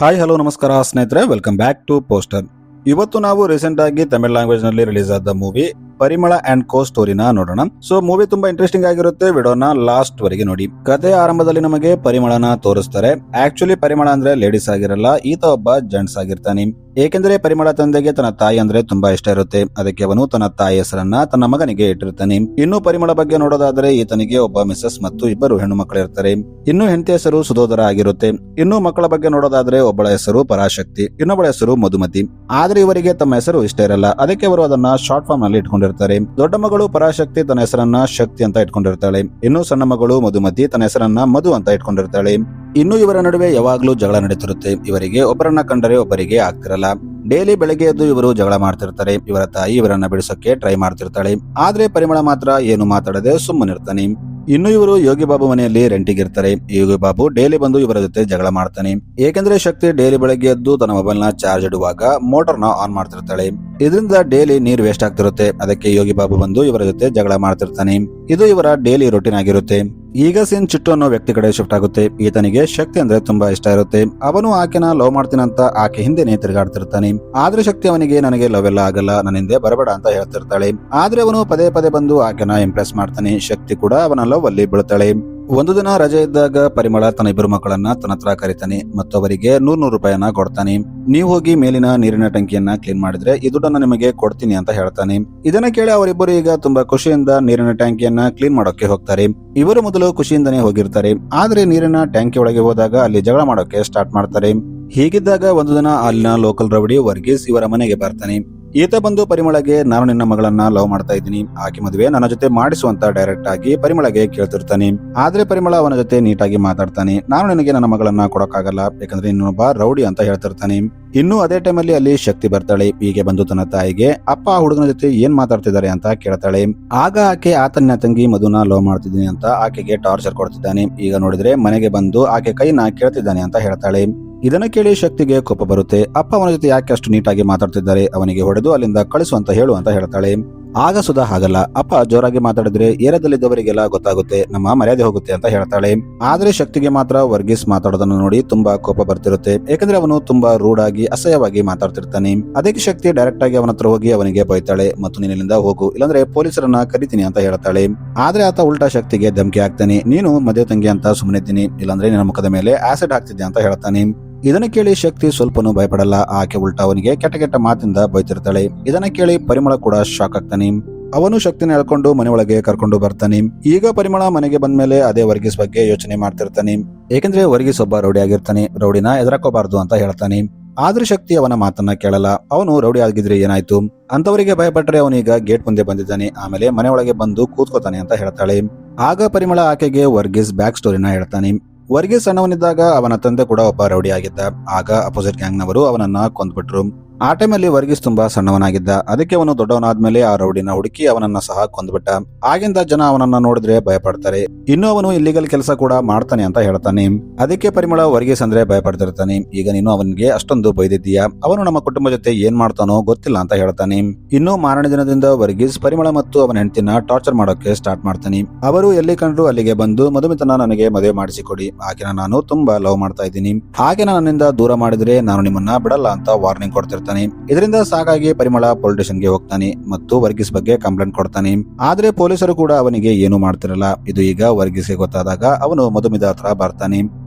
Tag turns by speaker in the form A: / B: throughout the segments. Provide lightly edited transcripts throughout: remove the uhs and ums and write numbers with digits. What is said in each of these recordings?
A: Hi hello ನಮಸ್ಕಾರ ಸ್ನೇಹಿತರೆ, welcome back to poster. ಇವತ್ತು ನಾವು ರೀಸೆಂಟ್ ಆಗಿ ತಮಿಳ್ ಲ್ಯಾಂಗ್ವೇಜ್ ನಲ್ಲಿ ರಿಲೀಸ್ ಆದ ಮೂವಿ ಪರಿಮಳ ಅಂಡ್ ಕೋ ಸ್ಟೋರಿನ ನೋಡೋಣ. ಸೊ ಮೂವಿ ತುಂಬಾ ಇಂಟ್ರೆಸ್ಟಿಂಗ್ ಆಗಿರುತ್ತೆ. ವಿಡಿಯೋನ ಲಾಸ್ಟ್ ವರೆಗೆ ನೋಡಿ. ಕಥೆ ಆರಂಭದಲ್ಲಿ ನಮಗೆ ಪರಿಮಳನ ತೋರಿಸ್ತಾರೆ. ಆಕ್ಚುಲಿ ಪರಿಮಳ ಅಂದ್ರೆ ಲೇಡೀಸ್ ಆಗಿರಲ್ಲ, ಈತ ಒಬ್ಬ ಜೆಂಟ್ಸ್ ಆಗಿರ್ತಾನೆ. ಏಕೆಂದ್ರೆ ಪರಿಮಳ ತಂದೆಗೆ ತನ್ನ ತಾಯಿ ಅಂದ್ರೆ ತುಂಬಾ ಇಷ್ಟ ಇರುತ್ತೆ. ಅದಕ್ಕೆ ಅವನು ತನ್ನ ತಾಯಿ ಹೆಸರನ್ನ ತನ್ನ ಮಗನಿಗೆ ಇಟ್ಟಿರ್ತಾನೆ. ಇನ್ನು ಪರಿಮಳ ಬಗ್ಗೆ ನೋಡೋದಾದ್ರೆ ಈತನಿಗೆ ಒಬ್ಬ ಮಿಸಸ್ ಮತ್ತು ಇಬ್ಬರು ಹೆಣ್ಣು ಮಕ್ಕಳು ಇರ್ತಾರೆ. ಇನ್ನು ಹೆಂಡತಿ ಹೆಸರು ಸುಧೋದರ ಆಗಿರುತ್ತೆ. ಇನ್ನು ಮಕ್ಕಳ ಬಗ್ಗೆ ನೋಡೋದಾದ್ರೆ ಒಬ್ಬಳ ಹೆಸರು ಪರಾಶಕ್ತಿ, ಇನ್ನೊಬ್ಬಳ ಹೆಸರು ಮಧುಮತಿ. ಆದ್ರೆ ಇವರಿಗೆ ತಮ್ಮ ಹೆಸರು ಇಷ್ಟ ಇರಲ್ಲ, ಅದಕ್ಕೆ ಅವರು ಅದನ್ನ ಶಾರ್ಟ್ ಫಾರ್ಮ್ ನಲ್ಲಿ ಇಟ್ಕೊಂಡಿರ್ತಾರೆ. ದೊಡ್ಡ ಮಗಳು ಪರಾಶಕ್ತಿ ತನ್ನ ಹೆಸರನ್ನ ಶಕ್ತಿ ಅಂತ ಇಟ್ಕೊಂಡಿರ್ತಾಳೆ. ಇನ್ನು ಸಣ್ಣ ಮಗಳು ಮಧುಮತಿ ತನ್ನ ಹೆಸರನ್ನ ಮಧು ಅಂತ ಇಟ್ಕೊಂಡಿರ್ತಾಳೆ. ಇನ್ನು ಇವರ ನಡುವೆ ಯಾವಾಗ್ಲೂ ಜಗಳ ನಡೀತಿರುತ್ತೆ. ಇವರಿಗೆ ಒಬ್ಬರನ್ನ ಕಂಡರೆ ಒಬ್ಬರಿಗೆ ಆಗ್ತಿರಲ್ಲ. ಡೈಲಿ ಬೆಳಗ್ಗೆ ಎದ್ದು ಇವರು ಜಗಳ ಮಾಡ್ತಿರ್ತಾರೆ. ಇವರ ತಾಯಿ ಇವರನ್ನ ಬಿಡಿಸೋಕೆ ಟ್ರೈ ಮಾಡ್ತಿರ್ತಾಳೆ. ಆದ್ರೆ ಪರಿಮಳ ಮಾತ್ರ ಏನು ಮಾತಾಡದೆ ಸುಮ್ಮನಿರ್ತಾನೆ. ಇನ್ನು ಇವರು ಯೋಗಿ ಬಾಬು ಮನೆಯಲ್ಲಿ ರೆಂಟಿಗಿರ್ತಾರೆ. ಯೋಗಿ ಬಾಬು ಡೈಲಿ ಬಂದು ಇವರ ಜೊತೆ ಜಗಳ ಮಾಡ್ತಾನೆ. ಏಕೆಂದ್ರೆ ಶಕ್ತಿ ಡೈಲಿ ಬೆಳಗ್ಗೆ ಎದ್ದು ತನ್ನ ಮೊಬೈಲ್ ನ ಚಾರ್ಜ್ ಇಡುವಾಗ ಮೋಟರ್ ನ ಆನ್ ಮಾಡ್ತಿರ್ತಾಳೆ. ಇದರಿಂದ ಡೈಲಿ ನೀರ್ ವೇಸ್ಟ್ ಆಗ್ತಿರುತ್ತೆ. ಅದಕ್ಕೆ ಯೋಗಿ ಬಾಬು ಬಂದು ಇವರ ಜೊತೆ ಜಗಳ ಮಾಡ್ತಿರ್ತಾನೆ. ಇದು ಇವರ ಡೈಲಿ ರೊಟೀನ್ ಆಗಿರುತ್ತೆ. ಈಗ ಸೀನ್ ಚಿಟ್ಟು ಅನ್ನೋ ವ್ಯಕ್ತಿ ಕಡೆ ಶಿಫ್ಟ್ ಆಗುತ್ತೆ. ಈತನಿಗೆ ಶಕ್ತಿ ಅಂದ್ರೆ ತುಂಬಾ ಇಷ್ಟ ಇರುತ್ತೆ. ಅವನು ಆಕೆನ ಲವ್ ಮಾಡ್ತೀನಂತ ಆಕೆ ಹಿಂದೆನೆ ತಿರುಗಾಡ್ತಿರ್ತಾನೆ. ಆದ್ರೆ ಶಕ್ತಿ ಅವನಿಗೆ ನನಗೆ ಲವ್ ಎಲ್ಲ ಆಗಲ್ಲ, ನನ್ನ ಹಿಂದೆ ಬರಬೇಡ ಅಂತ ಹೇಳ್ತಿರ್ತಾಳೆ. ಆದ್ರೆ ಅವನು ಪದೇ ಪದೇ ಬಂದು ಆಕೆನ ಇಂಪ್ರೆಸ್ ಮಾಡ್ತಾನೆ. ಶಕ್ತಿ ಕೂಡ ಅವನ ಲವ್ ಅಲ್ಲಿ ಬೀಳ್ತಾಳೆ. ಒಂದು ದಿನ ರಜೆ ಇದ್ದಾಗ ಪರಿಮಳ ತನ್ನ ಇಬ್ಬರು ಮಕ್ಕಳನ್ನ ತನ್ನ ಹತ್ರ ಕರೀತಾನೆ ಮತ್ತು ಅವರಿಗೆ 100 ರೂಪಾಯಿಯನ್ನ ಕೊಡ್ತಾನೆ. ನೀವು ಹೋಗಿ ಮೇಲಿನ ನೀರಿನ ಟಂಕಿಯನ್ನ ಕ್ಲೀನ್ ಮಾಡಿದ್ರೆ ಈ ದುಡ್ಡನ್ನ ನಿಮಗೆ ಕೊಡ್ತೀನಿ ಅಂತ ಹೇಳ್ತಾನೆ. ಇದನ್ನ ಕೇಳಿ ಅವರಿಬ್ಬರು ಈಗ ತುಂಬಾ ಖುಷಿಯಿಂದ ನೀರಿನ ಟ್ಯಾಂಕಿಯನ್ನ ಕ್ಲೀನ್ ಮಾಡೋಕೆ ಹೋಗ್ತಾರೆ. ಇವರು ಮೊದಲು ಖುಷಿಯಿಂದನೇ ಹೋಗಿರ್ತಾರೆ. ಆದ್ರೆ ನೀರಿನ ಟ್ಯಾಂಕಿ ಒಳಗೆ ಹೋದಾಗ ಅಲ್ಲಿ ಜಗಳ ಮಾಡೋಕೆ ಸ್ಟಾರ್ಟ್ ಮಾಡ್ತಾರೆ. ಹೀಗಿದ್ದಾಗ ಒಂದು ದಿನ ಅಲ್ಲಿನ ಲೋಕಲ್ ರೌಡಿ ವರ್ಗೀಸ್ ಇವರ ಮನೆಗೆ ಬರ್ತಾನೆ. ಈತ ಬಂದು ಪರಿಮಳಗೆ ನಾನು ನಿನ್ನ ಮಗಳನ್ನ ಲವ್ ಮಾಡ್ತಾ ಇದ್ದೀನಿ, ಆಕೆ ಮದುವೆ ನನ್ನ ಜೊತೆ ಮಾಡಿಸುವಂತ ಡೈರೆಕ್ಟ್ ಆಗಿ ಪರಿಮಳಗೆ ಕೇಳ್ತಿರ್ತಾನೆ. ಆದ್ರೆ ಪರಿಮಳ ಅವನ ಜೊತೆ ನೀಟಾಗಿ ಮಾತಾಡ್ತಾನೆ. ನಾನು ನಿನಗೆ ನನ್ನ ಮಗಳನ್ನ ಕೊಡಕ್ಕಾಗಲ್ಲ, ಯಾಕಂದ್ರೆ ಇನ್ನೊಬ್ಬ ರೌಡಿ ಅಂತ ಹೇಳ್ತಿರ್ತಾನೆ. ಇನ್ನು ಅದೇ ಟೈಮಲ್ಲಿ ಅಲ್ಲಿ ಶಕ್ತಿ ಬರ್ತಾಳೆ. ಹೀಗೆ ಬಂದು ತನ್ನ ತಾಯಿಗೆ ಅಪ್ಪ ಆ ಹುಡುಗನ ಜೊತೆ ಏನ್ ಮಾತಾಡ್ತಿದ್ದಾರೆ ಅಂತ ಕೇಳ್ತಾಳೆ. ಆಗ ಆಕೆ ಆತನ ತಂಗಿ ಮಧುನ ಲವ್ ಮಾಡ್ತಿದ್ದೀನಿ ಅಂತ ಆಕೆಗೆ ಟಾರ್ಚರ್ ಕೊಡ್ತಿದ್ದಾನೆ. ಈಗ ನೋಡಿದ್ರೆ ಮನೆಗೆ ಬಂದು ಆಕೆ ಕೈನ ಕೇಳ್ತಿದ್ದಾನೆ ಅಂತ ಹೇಳ್ತಾಳೆ. ಇದನ್ನ ಕೇಳಿ ಶಕ್ತಿಗೆ ಕೋಪ ಬರುತ್ತೆ. ಅಪ್ಪ ಅವನ ಜೊತೆ ಯಾಕೆ ಅಷ್ಟು ನೀಟಾಗಿ ಮಾತಾಡ್ತಿದ್ದಾರೆ, ಅವನಿಗೆ ಹೊಡೆದು ಅಲ್ಲಿಂದ ಕಳಿಸು ಅಂತ ಹೇಳು ಅಂತ ಹೇಳ್ತಾಳೆ. ಆಗ ಸುಧಾ ಹಾಗಲ್ಲ, ಅಪ್ಪ ಜೋರಾಗಿ ಮಾತಾಡಿದ್ರೆ ಏರಿಯಾದಲ್ಲಿದ್ದವರಿಗೆಲ್ಲ ಗೊತ್ತಾಗುತ್ತೆ, ನಮ್ಮ ಮರ್ಯಾದೆ ಹೋಗುತ್ತೆ ಅಂತ ಹೇಳ್ತಾಳೆ. ಆದ್ರೆ ಶಕ್ತಿಗೆ ಮಾತ್ರ ವರ್ಗೀಸ್ ಮಾತಾಡೋದನ್ನ ನೋಡಿ ತುಂಬಾ ಕೋಪ ಬರ್ತಿರುತ್ತೆ. ಯಾಕಂದ್ರೆ ಅವನು ತುಂಬಾ ರೂಡ್ ಆಗಿ ಅಸಹ್ಯವಾಗಿ ಮಾತಾಡ್ತಿರ್ತಾನೆ. ಅದಕ್ಕೆ ಶಕ್ತಿ ಡೈರೆಕ್ಟ್ ಆಗಿ ಅವನ ಹತ್ರ ಹೋಗಿ ಅವನಿಗೆ ಬೈತಾಳೆ ಮತ್ತು ನೀನಿಲ್ಲಿಂದ ಹೋಗು, ಇಲ್ಲಾಂದ್ರೆ ಪೊಲೀಸರನ್ನ ಕರಿತೀನಿ ಅಂತ ಹೇಳ್ತಾಳೆ. ಆದ್ರೆ ಆತ ಉಲ್ಟಾ ಶಕ್ತಿಗೆ ಧಮಕಿ ಹಾಕ್ತಾನೆ. ನೀನು ಮದುವೆ ತಂಗಿ ಅಂತ ಸುಮ್ಮನಿದ್ದೀನಿ, ಇಲ್ಲಾಂದ್ರೆ ನಿನ್ನ ಮುಖದ ಮೇಲೆ ಆಸಿಡ್ ಹಾಕ್ತಿದ್ದೆ ಅಂತ ಹೇಳ್ತಾನೆ. ಇದನ್ನ ಕೇಳಿ ಶಕ್ತಿ ಸ್ವಲ್ಪನೂ ಭಯಪಡಲ್ಲ. ಆಕೆ ಉಲ್ಟಾ ಅವನಿಗೆ ಕೆಟ್ಟ ಕೆಟ್ಟ ಮಾತಿಂದ ಬೈತಿರ್ತಾಳೆ. ಇದನ್ನ ಕೇಳಿ ಪರಿಮಳ ಕೂಡ ಶಾಕ್ ಆಗ್ತಾನೆ. ಅವನು ಶಕ್ತಿನ ಎಳ್ಕೊಂಡು ಮನೆ ಒಳಗೆ ಕರ್ಕೊಂಡು ಬರ್ತಾನೆ. ಈಗ ಪರಿಮಳ ಮನೆಗೆ ಬಂದ್ಮೇಲೆ ಅದೇ ವರ್ಗೀಸ್ ಬಗ್ಗೆ ಯೋಚನೆ ಮಾಡ್ತಿರ್ತಾನೆ. ಏಕೆಂದ್ರೆ ವರ್ಗೀಸ್ ಒಬ್ಬ ರೌಡಿ ಆಗಿರ್ತಾನೆ, ರೌಡಿನ ಎದುರಾಕೋಬಾರ್ದು ಅಂತ ಹೇಳ್ತಾನೆ. ಆದ್ರೆ ಶಕ್ತಿ ಅವನ ಮಾತನ್ನ ಕೇಳಲ್ಲ. ಅವನು ರೌಡಿ ಆಗಿದ್ರೆ ಏನಾಯ್ತು, ಅಂತವರಿಗೆ ಭಯಪಟ್ಟರೆ ಅವನೀಗ ಗೇಟ್ ಮುಂದೆ ಬಂದಿದ್ದಾನೆ, ಆಮೇಲೆ ಮನೆ ಒಳಗೆ ಬಂದು ಕೂತ್ಕೋತಾನೆ ಅಂತ ಹೇಳ್ತಾಳೆ. ಆಗ ಪರಿಮಳ ಆಕೆಗೆ ವರ್ಗೀಸ್ ಬ್ಯಾಕ್ ಸ್ಟೋರಿನ ಹೇಳ್ತಾನೆ. ವರ್ಗೀಸ್ ಸಣ್ಣವನಿದ್ದಾಗ ಅವನ ತಂದೆ ಕೂಡ ಒಬ್ಬ ರೌಡಿ ಆಗಿದ್ದ. ಆಗ ಅಪೋಸಿಟ್ ಗ್ಯಾಂಗ್ ನವರು ಅವನನ್ನ ಕೊಂದ್ಬಿಟ್ರು. ಆ ಟೈಮಲ್ಲಿ ವರ್ಗೀಸ್ ತುಂಬಾ ಸಣ್ಣವನಾಗಿದ್ದ. ಅದಕ್ಕೆ ಅವನು ದೊಡ್ಡವನಾದ್ಮೇಲೆ ಆ ರೌಡಿನ ಹುಡುಕಿ ಅವನನ್ನ ಸಹ ಕೊಂದ್ಬಿಟ್ಟ. ಆಗಿಂದ ಜನ ಅವನನ್ನ ನೋಡಿದ್ರೆ ಭಯಪಡ್ತಾರೆ. ಇನ್ನು ಅವನು ಇಲ್ಲಿಗಲ್ ಕೆಲಸ ಕೂಡ ಮಾಡ್ತಾನೆ ಅಂತ ಹೇಳ್ತಾನೆ. ಅದಕ್ಕೆ ಪರಿಮಳ ವರ್ಗೀಸ್ ಅಂದ್ರೆ ಭಯಪಡ್ತಿರ್ತಾನೆ. ಈಗ ನೀನು ಅವನಿಗೆ ಅಷ್ಟೊಂದು ಬೈದಿದ್ದೀಯಾ, ಅವನು ನಮ್ಮ ಕುಟುಂಬ ಜೊತೆ ಏನ್ ಮಾಡ್ತಾನೋ ಗೊತ್ತಿಲ್ಲ ಅಂತ ಹೇಳ್ತಾನೆ. ಇನ್ನು ಮಾರನೇ ದಿನದಿಂದ ವರ್ಗೀಸ್ ಪರಿಮಳ ಮತ್ತು ಅವನ ಹೆಂಡತಿನ ಟಾರ್ಚರ್ ಮಾಡೋಕೆ ಸ್ಟಾರ್ಟ್ ಮಾಡ್ತಾನೆ. ಅವರು ಎಲ್ಲಿ ಕಂಡ್ರು ಅಲ್ಲಿಗೆ ಬಂದು ಮಧುಮಿತನ ನನಗೆ ಮದುವೆ ಮಾಡಿಸಿಕೊಡಿ, ಆಕೆನ ನಾನು ತುಂಬಾ ಲವ್ ಮಾಡ್ತಾ ಇದ್ದೀನಿ, ಹಾಗೆ ನನ್ನಿಂದ ದೂರ ಮಾಡಿದ್ರೆ ನಾನು ನಿಮ್ಮನ್ನ ಬಿಡಲ್ಲ ಅಂತ ವಾರ್ನಿಂಗ್ ಕೊಡ್ತಿರ್ತಾನೆ. ಇದರಿಂದ ಸಾಕಾಗಿ ಪರಿಮಳ ಪೊಲೀಸ್ ಸ್ಟೇಷನ್ಗೆ ಹೋಗ್ತಾನೆ ಮತ್ತು ವರ್ಗೀಸ್ ಬಗ್ಗೆ ಕಂಪ್ಲೇಂಟ್ ಕೊಡ್ತಾನೆ. ಆದ್ರೆ ಪೊಲೀಸರು ಕೂಡ ಅವನಿಗೆ ಏನು ಮಾಡ್ತಿರಲ್ಲ. ಇದು ಈಗ ವರ್ಗೀಸ್ಗೆ ಗೊತ್ತಾದಾಗ ಅವನು ಮಧುಮಿತ ಹತ್ರ ಬರ್ತಾನೆ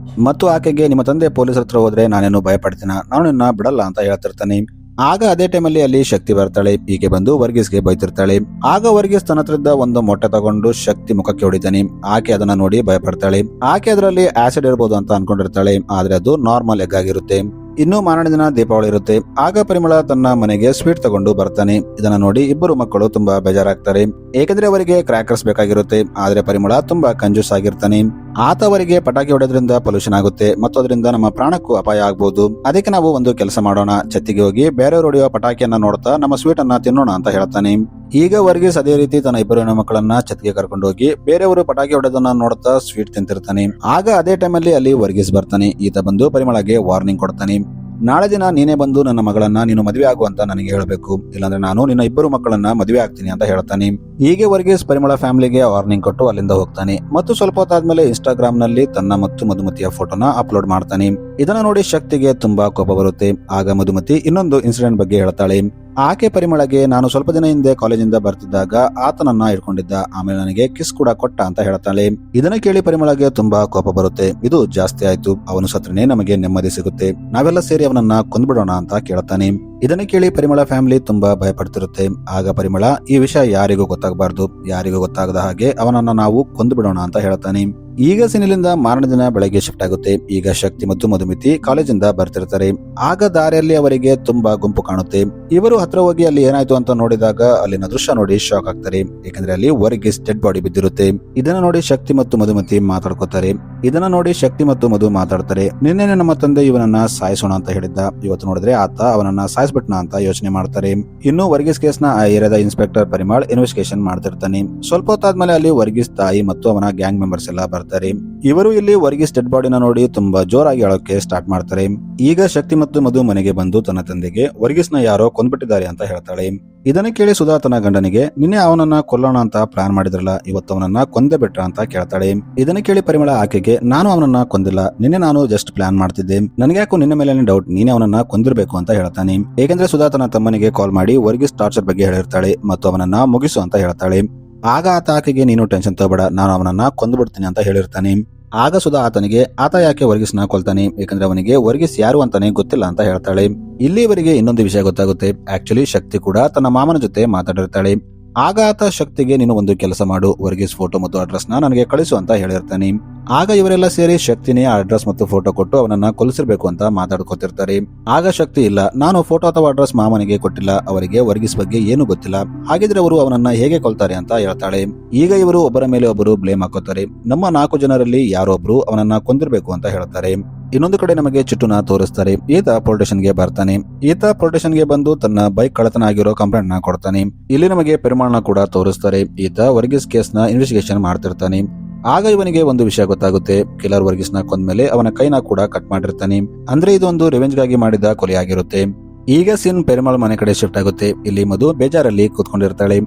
A: ಮತ್ತು ಆಕೆಗೆ ನಿಮ್ಮ ತಂದೆ ಪೊಲೀಸರ ಹತ್ರ ಹೋದ್ರೆ ನಾನೇನು ಭಯಪಡ್ತೀನ, ನಾನು ನಿನ್ನ ಬಿಡಲ್ಲ ಅಂತ ಹೇಳ್ತಿರ್ತಾನೆ. ಆಗ ಅದೇ ಟೈಮಲ್ಲಿ ಅಲ್ಲಿ ಶಕ್ತಿ ಬರ್ತಾಳೆ. ಹೀಗೆ ಬಂದು ವರ್ಗೀಸ್ಗೆ ಬೈತಿರ್ತಾಳೆ. ಆಗ ವರ್ಗೀಸ್ ತನ್ನ ಹತ್ರ ಒಂದು ಮೊಟ್ಟೆ ತಗೊಂಡು ಶಕ್ತಿ ಮುಖಕ್ಕೆ ಹೊಡಿತಾನೆ. ಆಕೆ ಅದನ್ನ ನೋಡಿ ಭಯಪಡ್ತಾಳೆ. ಆಕೆ ಅದರಲ್ಲಿ ಆಸಿಡ್ ಇರಬಹುದು ಅಂತ ಅನ್ಕೊಂಡಿರ್ತಾಳೆ. ಆದ್ರೆ ಅದು ನಾರ್ಮಲ್ ಎಗ್ ಆಗಿರುತ್ತೆ. ಇನ್ನು ಮಾರನೇ ದಿನ ದೀಪಾವಳಿ ಇರುತ್ತೆ. ಆಗ ಪರಿಮಳ ತನ್ನ ಮನೆಗೆ ಸ್ವೀಟ್ ತಗೊಂಡು ಬರ್ತಾನೆ. ಇದನ್ನ ನೋಡಿ ಇಬ್ಬರು ಮಕ್ಕಳು ತುಂಬಾ ಬೇಜಾರಾಗ್ತಾರೆ. ಏಕೆಂದ್ರೆ ಅವರಿಗೆ ಕ್ರ್ಯಾಕರ್ಸ್ ಬೇಕಾಗಿರುತ್ತೆ. ಆದ್ರೆ ಪರಿಮಳ ತುಂಬಾ ಕಂಜೂಸ್ ಆಗಿರ್ತಾನೆ. ಆತ ಅವರಿಗೆ ಪಟಾಕಿ ಹೊಡೆದ್ರಿಂದ ಪೊಲ್ಯೂಷನ್ ಆಗುತ್ತೆ ಮತ್ತು ಅದರಿಂದ ನಮ್ಮ ಪ್ರಾಣಕ್ಕೂ ಅಪಾಯ ಆಗ್ಬಹುದು. ಅದಕ್ಕೆ ನಾವು ಒಂದು ಕೆಲಸ ಮಾಡೋಣ, ಛತ್ತಿಗೆ ಹೋಗಿ ಬೇರೆಯವರು ಹೊಡೆಯುವ ಪಟಾಕಿಯನ್ನ ನೋಡ್ತಾ ನಮ್ಮ ಸ್ವೀಟ್ ಅನ್ನ ತಿನ್ನೋಣ ಅಂತ ಹೇಳ್ತಾನೆ. ಈಗ ವರ್ಗೀಸ್ ಅದೇ ರೀತಿ ತನ್ನ ಇಬ್ಬರು ಹೆಣ್ಣು ಮಕ್ಕಳನ್ನ ಛತ್ತಿಗೆ ಕರ್ಕೊಂಡು ಹೋಗಿ ಬೇರೆಯವರು ಪಟಾಕಿ ಹೊಡೆದನ್ನ ನೋಡ್ತಾ ಸ್ವೀಟ್ ತಿಂತಿರ್ತಾನೆ. ಆಗ ಅದೇ ಟೈಮಲ್ಲಿ ಅಲ್ಲಿ ವರ್ಗೀಸ್ ಬರ್ತಾನೆ. ಈತ ಬಂದು ಪರಿಮಳಗೆ ವಾರ್ನಿಂಗ್ ಕೊಡ್ತಾನೆ. ನಾಳೆ ದಿನ ನೀನೇ ಬಂದು ನನ್ನ ಮಗಳನ್ನ ನೀನು ಮದುವೆ ಆಗು ಅಂತ ನನಗೆ ಹೇಳಬೇಕು, ಇಲ್ಲಾಂದ್ರೆ ನಾನು ನಿನ್ನ ಇಬ್ಬರು ಮಕ್ಕಳನ್ನ ಮದುವೆ ಆಗ್ತೀನಿ ಅಂತ ಹೇಳ್ತಾನೆ. ಹೀಗೆ ವರ್ಗೀಸ್ ಪರಿಮಳ ಫ್ಯಾಮಿಲಿಗೆ ವಾರ್ನಿಂಗ್ ಕೊಟ್ಟು ಅಲ್ಲಿಂದ ಹೋಗ್ತಾನೆ ಮತ್ತು ಸ್ವಲ್ಪ ಹೊತ್ತಾದ್ಮೇಲೆ ಇನ್ಸ್ಟಾಗ್ರಾಮ್ ನಲ್ಲಿ ತನ್ನ ಮತ್ತು ಮಧುಮತಿಯ ಫೋಟೋನ ಅಪ್ಲೋಡ್ ಮಾಡ್ತಾನೆ. ಇದನ್ನ ನೋಡಿ ಶಕ್ತಿಗೆ ತುಂಬಾ ಕೋಪ ಬರುತ್ತೆ. ಆಗ ಮಧುಮತಿ ಇನ್ನೊಂದು ಇನ್ಸಿಡೆಂಟ್ ಬಗ್ಗೆ ಹೇಳ್ತಾಳೆ. ಆಕೆ ಪರಿಮಳಗೆ ನಾನು ಸ್ವಲ್ಪ ದಿನ ಹಿಂದೆ ಕಾಲೇಜಿಂದ ಬರ್ತಿದ್ದಾಗ ಆತನನ್ನ ಇಟ್ಕೊಂಡಿದ್ದ, ಆಮೇಲೆ ನನಗೆ ಕಿಸ್ ಕೂಡ ಕೊಟ್ಟ ಅಂತ ಹೇಳ್ತಾಳೆ. ಇದನ್ನ ಕೇಳಿ ಪರಿಮಳಗೆ ತುಂಬಾ ಕೋಪ ಬರುತ್ತೆ. ಇದು ಜಾಸ್ತಿ ಆಯ್ತು, ಅವನು ಸತ್ರನೇ ನಮಗೆ ನೆಮ್ಮದಿ ಸಿಗುತ್ತೆ, ನಾವೆಲ್ಲ ಸೇರಿ ಅವನನ್ನ ಕೊಂದ್ಬಿಡೋಣ ಅಂತ ಕೇಳ್ತಾನೆ. ಇದನ್ನ ಕೇಳಿ ಪರಿಮಳ ಫ್ಯಾಮಿಲಿ ತುಂಬಾ ಭಯಪಡ್ತಿರುತ್ತೆ. ಆಗ ಪರಿಮಳ ಈ ವಿಷಯ ಯಾರಿಗೂ ಗೊತ್ತಾಗಬಾರ್ದು, ಯಾರಿಗೂ ಗೊತ್ತಾಗದ ಹಾಗೆ ಅವನನ್ನ ನಾವು ಕೊಂದ್ಬಿಡೋಣ ಅಂತ ಹೇಳ್ತಾನೆ. ಈಗ ಸಿನಿಲಿಂದ ಮಾರನೇ ದಿನ ಬೆಳಗ್ಗೆ ಶಿಫ್ಟ್ ಆಗುತ್ತೆ. ಈಗ ಶಕ್ತಿ ಮತ್ತು ಮಧುಮಿತಿ ಕಾಲೇಜಿಂದ ಬರ್ತಿರ್ತಾರೆ. ಆಗ ದಾರಿಯಲ್ಲಿ ಅವರಿಗೆ ತುಂಬಾ ಗುಂಪು ಕಾಣುತ್ತೆ. ಇವರು ಹತ್ರ ಹೋಗಿ ಅಲ್ಲಿ ಏನಾಯ್ತು ಅಂತ ನೋಡಿದಾಗ ಅಲ್ಲಿನ ದೃಶ್ಯ ನೋಡಿ ಶಾಕ್ ಆಗ್ತಾರೆ. ಯಾಕಂದ್ರೆ ಅಲ್ಲಿ ವರ್ಗೀಸ್ ಡೆಡ್ ಬಾಡಿ ಬಿದ್ದಿರುತ್ತೆ. ಇದನ್ನ ನೋಡಿ ಶಕ್ತಿ ಮತ್ತು ಮಧುಮತಿ ಮಾತಾಡ್ಕೋತಾರೆ. ಇದನ್ನ ನೋಡಿ ಶಕ್ತಿ ಮತ್ತು ಮಧು ಮಾತಾಡ್ತಾರೆ. ನಿನ್ನೆ ನಮ್ಮ ತಂದೆ ಇವನನ್ನ ಸಾಯಿಸೋಣ ಅಂತ ಹೇಳಿದ್ದ, ಇವತ್ತು ನೋಡಿದ್ರೆ ಆತ ಅವನನ್ನ ಸಾಯಿಸ್ಬಿಟ್ನ ಅಂತ ಯೋಚನೆ ಮಾಡ್ತಾರೆ. ಇನ್ನು ವರ್ಗೀಸ್ ಕೇಸ್ ನ ಆ ಏರಿಯಾದ ಇನ್ಸ್ಪೆಕ್ಟರ್ ಪರಿಮಳ್ ಇನ್ವೆಸ್ಟಿಗೇಷನ್ ಮಾಡ್ತಿರ್ತಾನೆ. ಸ್ವಲ್ಪ ಹೊತ್ತಾದ್ಮೇಲೆ ಅಲ್ಲಿ ವರ್ಗೀಸ್ ತಾಯಿ ಮತ್ತು ಅವನ ಗ್ಯಾಂಗ್ ಮೆಂಬರ್ಸ್ ಎಲ್ಲ ಬರ್ತಾರೆ. ಇವರು ಇಲ್ಲಿ ವರ್ಗೀಸ್ ಡೆಡ್ ಬಾಡಿನ ನೋಡಿ ತುಂಬಾ ಜೋರಾಗಿ ಅಳೋಕೆ ಸ್ಟಾರ್ಟ್ ಮಾಡ್ತಾರೆ. ಈಗ ಶಕ್ತಿ ಮತ್ತು ಮಧು ಮನೆಗೆ ಬಂದು ತನ್ನ ತಂದೆಗೆ ವರ್ಗೀಸ್ ನ ಯಾರೋ ಕೊಂದ್ಬಿಟ್ಟಿದ್ದಾರೆ ಅಂತ ಹೇಳ್ತಾಳೆ. ಇದನ್ನ ಕೇಳಿ ಸುಧಾ ತನ್ನ ಗಂಡನಿಗೆ ನಿನ್ನೆ ಅವನನ್ನ ಕೊಲ್ಲೋಣ ಅಂತ ಪ್ಲಾನ್ ಮಾಡಿದ್ರಲ್ಲ, ಇವತ್ತು ಅವನನ್ನ ಕೊಂದೆ ಬಿಟ್ರ ಅಂತ ಕೇಳ್ತಾಳೆ. ಇದನ್ನ ಕೇಳಿ ಪರಿಮಳ ಆಕೆಗೆ ನಾನು ಅವನನ್ನ ಕೊಂದಿಲ್ಲ, ನಿನ್ನೆ ನಾನು ಜಸ್ಟ್ ಪ್ಲಾನ್ ಮಾಡ್ತಿದ್ದೆ, ನನಗೆ ಯಾಕೋ ನಿನ್ನ ಮೇಲೆ ಡೌಟ್, ನೀನೇ ಅವನನ್ನ ಕೊಂದಿರ್ಬೇಕು ಅಂತ ಹೇಳ್ತಾನೆ. ಏಕೆಂದ್ರೆ ಸುಧಾ ತನ್ನ ತಮ್ಮನಿಗೆ ಕಾಲ್ ಮಾಡಿ ವರ್ಗೀಸ್ ಟಾರ್ಚರ್ ಬಗ್ಗೆ ಹೇಳಿರ್ತಾಳೆ ಮತ್ತು ಅವನನ್ನ ಮುಗಿಸು ಅಂತ ಹೇಳ್ತಾಳೆ. ಆಗ ಆತ ಆಕೆಗೆ ನೀನು ಟೆನ್ಷನ್ ತಗೋಬೇಡ, ನಾನು ಅವನನ್ನ ಕೊಂದ್ಬಿಡ್ತೀನಿ ಅಂತ ಹೇಳಿರ್ತಾನೆ. ಆಗ ಸುಧಾ ಆತನಿಗೆ ಆತ ಯಾಕೆ ವರ್ಗೀಸ್ನ ಕೊಲ್ತಾನೆ, ಯಾಕಂದ್ರೆ ಅವನಿಗೆ ವರ್ಗೀಸ್ ಯಾರು ಅಂತಾನೆ ಗೊತ್ತಿಲ್ಲ ಅಂತ ಹೇಳ್ತಾಳೆ. ಇಲ್ಲಿವರೆಗೆ ಇನ್ನೊಂದು ವಿಷಯ ಗೊತ್ತಾಗುತ್ತೆ. ಆಕ್ಚುಲಿ ಶಕ್ತಿ ಕೂಡ ತನ್ನ ಮಾಮನ ಜೊತೆ ಮಾತಾಡಿರ್ತಾಳೆ. ಆಗ ಆತ ಶಕ್ತಿಗೆ ನೀನು ಒಂದು ಕೆಲಸ ಮಾಡು, ವರ್ಗೀಸ್ ಫೋಟೋ ಮತ್ತು ಅಡ್ರೆಸ್ ನ ನನಗೆ ಕಳಿಸು ಅಂತ ಹೇಳಿರ್ತಾನೆ. ಆಗ ಇವರೆಲ್ಲ ಸೇರಿ ಶಕ್ತಿನೇ ಅಡ್ರೆಸ್ ಮತ್ತು ಫೋಟೋ ಕೊಟ್ಟು ಅವನನ್ನ ಕೊಲಿಸಿರ್ಬೇಕು ಅಂತ ಮಾತಾಡ್ಕೊತಿರ್ತಾರೆ. ಆಗ ಶಕ್ತಿ ಇಲ್ಲ, ನಾನು ಫೋಟೋ ಅಥವಾ ಅಡ್ರೆಸ್ ಮಾಮನಿಗೆ ಕೊಟ್ಟಿಲ್ಲ, ಅವರಿಗೆ ವರ್ಗೀಸ್ ಬಗ್ಗೆ ಏನು ಗೊತ್ತಿಲ್ಲ, ಹಾಗಿದ್ರೆ ಅವರು ಅವನನ್ನ ಹೇಗೆ ಕೊಲ್ತಾರೆ ಅಂತ ಹೇಳ್ತಾಳೆ. ಈಗ ಇವರು ಒಬ್ಬರ ಮೇಲೆ ಒಬ್ಬರು ಬ್ಲೇಮ್ ಹಾಕೋತಾರೆ. ನಮ್ಮ 4 ಜನರಲ್ಲಿ ಯಾರೊಬ್ರು ಅವನನ್ನ ಕೊಂದಿರ್ಬೇಕು ಅಂತ ಹೇಳ್ತಾರೆ. ಇನ್ನೊಂದು ಕಡೆ ನಮಗೆ ಚಿಟ್ಟುನ ತೋರಿಸ್ತಾರೆ. ಈತ ಪೊಲಿಟಿಷನ್ ಗೆ ಬರ್ತಾನೆ. ಈತ ಪೊಲಿಟಿಷನ್ ಗೆ ಬಂದು ತನ್ನ ಬೈಕ್ ಕಳ್ಳತನ ಆಗಿರೋ ಕಂಪ್ಲೇಂಟ್ ನ ಕೊಡ್ತಾನೆ. ಇಲ್ಲಿ ನಮಗೆ ಪೆರುಮಾಳ್ನ ಕೂಡ ತೋರಿಸ್ತಾರೆ. ಈತ ವರ್ಗೀಸ್ ಕೇಸ್ ನ ಇನ್ವೆಸ್ಟಿಗೇಷನ್ ಮಾಡ್ತಿರ್ತಾನೆ. ಆಗ ಇವನಿಗೆ ಒಂದು ವಿಷಯ ಗೊತ್ತಾಗುತ್ತೆ. ಕಿಲ್ಲರ್ ವರ್ಗೀಸ್ ನ ಕೊಂದ್ಮೇಲೆ ಅವನ ಕೈನ ಕೂಡ ಕಟ್ ಮಾಡಿರ್ತಾನೆ. ಅಂದ್ರೆ ಇದೊಂದು ರಿವೆಂಜ್ ಗಾಗಿ ಮಾಡಿದ ಕೊಲೆ ಆಗಿರುತ್ತೆ. ಈಗ ಸಿನ್ ಪೆರುಮಾಳ್ ಮನೆ ಕಡೆ ಶಿಫ್ಟ್ ಆಗುತ್ತೆ. ಇಲ್ಲಿ ಮಧು ಬೇಜಾರಲ್ಲಿ ಕೂತ್ಕೊಂಡಿರ್ತಾಳೆ.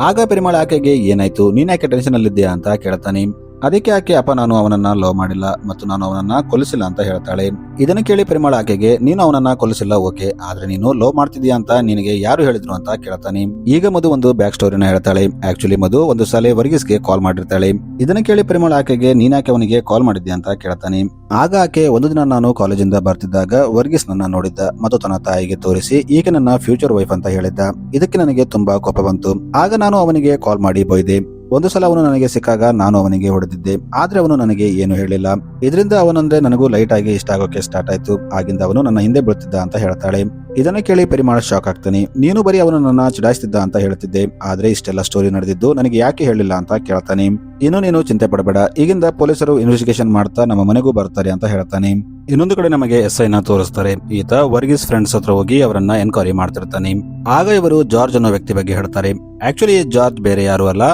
A: ಆಗ ಪೆರುಮಾಳ್ ಆಕೆಗೆ ಏನಾಯ್ತು, ನೀನ್ ಯಾಕೆ ಟೆನ್ಷನ್ ಅಲ್ಲಿದ್ದೀಯಾ ಅಂತ ಕೇಳ್ತಾನೆ. ಅದಕ್ಕೆ ಆಕೆ ಅಪ್ಪ ನಾನು ಅವನನ್ನ ಲವ್ ಮಾಡಿಲ್ಲ ಮತ್ತು ನಾನು ಅವನನ್ನ ಕೊಲಿಸಿಲ್ಲ ಅಂತ ಹೇಳ್ತಾಳೆ. ಇದನ್ನು ಕೇಳಿ ಪರಿಮಳ ಆಕೆಗೆ ನೀನು ಅವನನ್ನ ಕೊಲಿಸಿಲ್ಲ ಓಕೆ, ಆದ್ರೆ ನೀನು ಲವ್ ಮಾಡ್ತಿದ್ಯಾ ಅಂತ ನಿನಗೆ ಯಾರು ಹೇಳಿದ್ರು ಅಂತ ಕೇಳ್ತಾನೆ. ಈಗ ಮಧು ಒಂದು ಬ್ಯಾಕ್ ಸ್ಟೋರಿನ ಹೇಳ್ತಾಳೆ. ಆಕ್ಚುಲಿ ಮಧು ಒಂದು ಸಲ ವರ್ಗೀಸ್ಗೆ ಕಾಲ್ ಮಾಡಿರ್ತಾಳೆ. ಇದನ್ನ ಕೇಳಿ ಪರಿಮಳ ಆಕೆಗೆ ನೀನಾಕೆ ಅವನಿಗೆ ಕಾಲ್ ಮಾಡಿದ್ಯಾ ಅಂತ ಕೇಳ್ತಾನೆ. ಆಗ ಆಕೆ ಒಂದು ದಿನ ನಾನು ಕಾಲೇಜಿಂದ ಬರ್ತಿದ್ದಾಗ ವರ್ಗೀಸ್ ನನ್ನ ನೋಡಿದ್ದ ಮತ್ತು ತನ್ನ ತಾಯಿಗೆ ತೋರಿಸಿ ಈಕೆ ನನ್ನ ಫ್ಯೂಚರ್ ವೈಫ್ ಅಂತ ಹೇಳಿದ್ದ. ಇದಕ್ಕೆ ನನಗೆ ತುಂಬಾ ಕೋಪ ಬಂತು. ಆಗ ನಾನು ಅವನಿಗೆ ಕಾಲ್ ಮಾಡಿ ಬೈದೆ. ಒಂದು ಸಲ ಅವನು ನನಗೆ ಸಿಕ್ಕಾಗ ನಾನು ಅವನಿಗೆ ಹೊಡೆದಿದ್ದೆ, ಆದ್ರೆ ಅವನು ನನಗೆ ಏನು ಹೇಳಿಲ್ಲ. ಇದರಿಂದ ಅವನಂದ್ರೆ ನನಗೂ ಲೈಟ್ ಆಗಿ ಇಷ್ಟ ಆಗೋಕೆ ಸ್ಟಾರ್ಟ್ ಆಯ್ತು. ಆಗಿಂದ ಅವನು ನನ್ನ ಹಿಂದೆ ಬೀಳ್ತಿದ್ದ ಅಂತ ಹೇಳ್ತಾಳೆ. ಇದನ್ನ ಕೇಳಿ ಪರಿಮಾಣ ಶಾಕ್ ಆಗ್ತಾನೆ. ನೀನು ಬರೀ ಅವನು ನನ್ನ ಚಿಡಾಯಿಸ್ತಿದ್ದ ಅಂತ ಹೇಳ್ತಿದ್ದೆ, ಆದ್ರೆ ಇಷ್ಟೆಲ್ಲ ಸ್ಟೋರಿ ನಡೆದಿದ್ದು ನನಗೆ ಯಾಕೆ ಹೇಳಿಲ್ಲ ಅಂತ ಕೇಳ್ತಾನೆ. ಇನ್ನು ನೀನು ಚಿಂತೆ ಪಡಬೇಡ, ಈಗಿಂದ ಪೊಲೀಸರು ಇನ್ವೆಸ್ಟಿಗೇಷನ್ ಮಾಡ್ತಾ ನಮ್ಮ ಮನೆಗೂ ಬರ್ತಾರೆ ಅಂತ ಹೇಳ್ತಾನೆ. ಇನ್ನೊಂದು ಕಡೆ ನಮಗೆ SI ನ ತೋರಿಸ್ತಾರೆ. ಈತ ವರ್ಗೀಸ್ ಫ್ರೆಂಡ್ಸ್ ಹತ್ರ ಹೋಗಿ ಅವರನ್ನ ಎನ್ಕ್ವೈರಿ ಮಾಡ್ತಿರ್ತಾನೆ. ಆಗ ಇವರು ಜಾರ್ಜ್ ಅನ್ನೋ ವ್ಯಕ್ತಿ ಬಗ್ಗೆ ಹೇಳ್ತಾರೆ. ಆಕ್ಚುಲಿ ಜಾರ್ಜ್ ಬೇರೆ ಯಾರು ಅಲ್ಲ,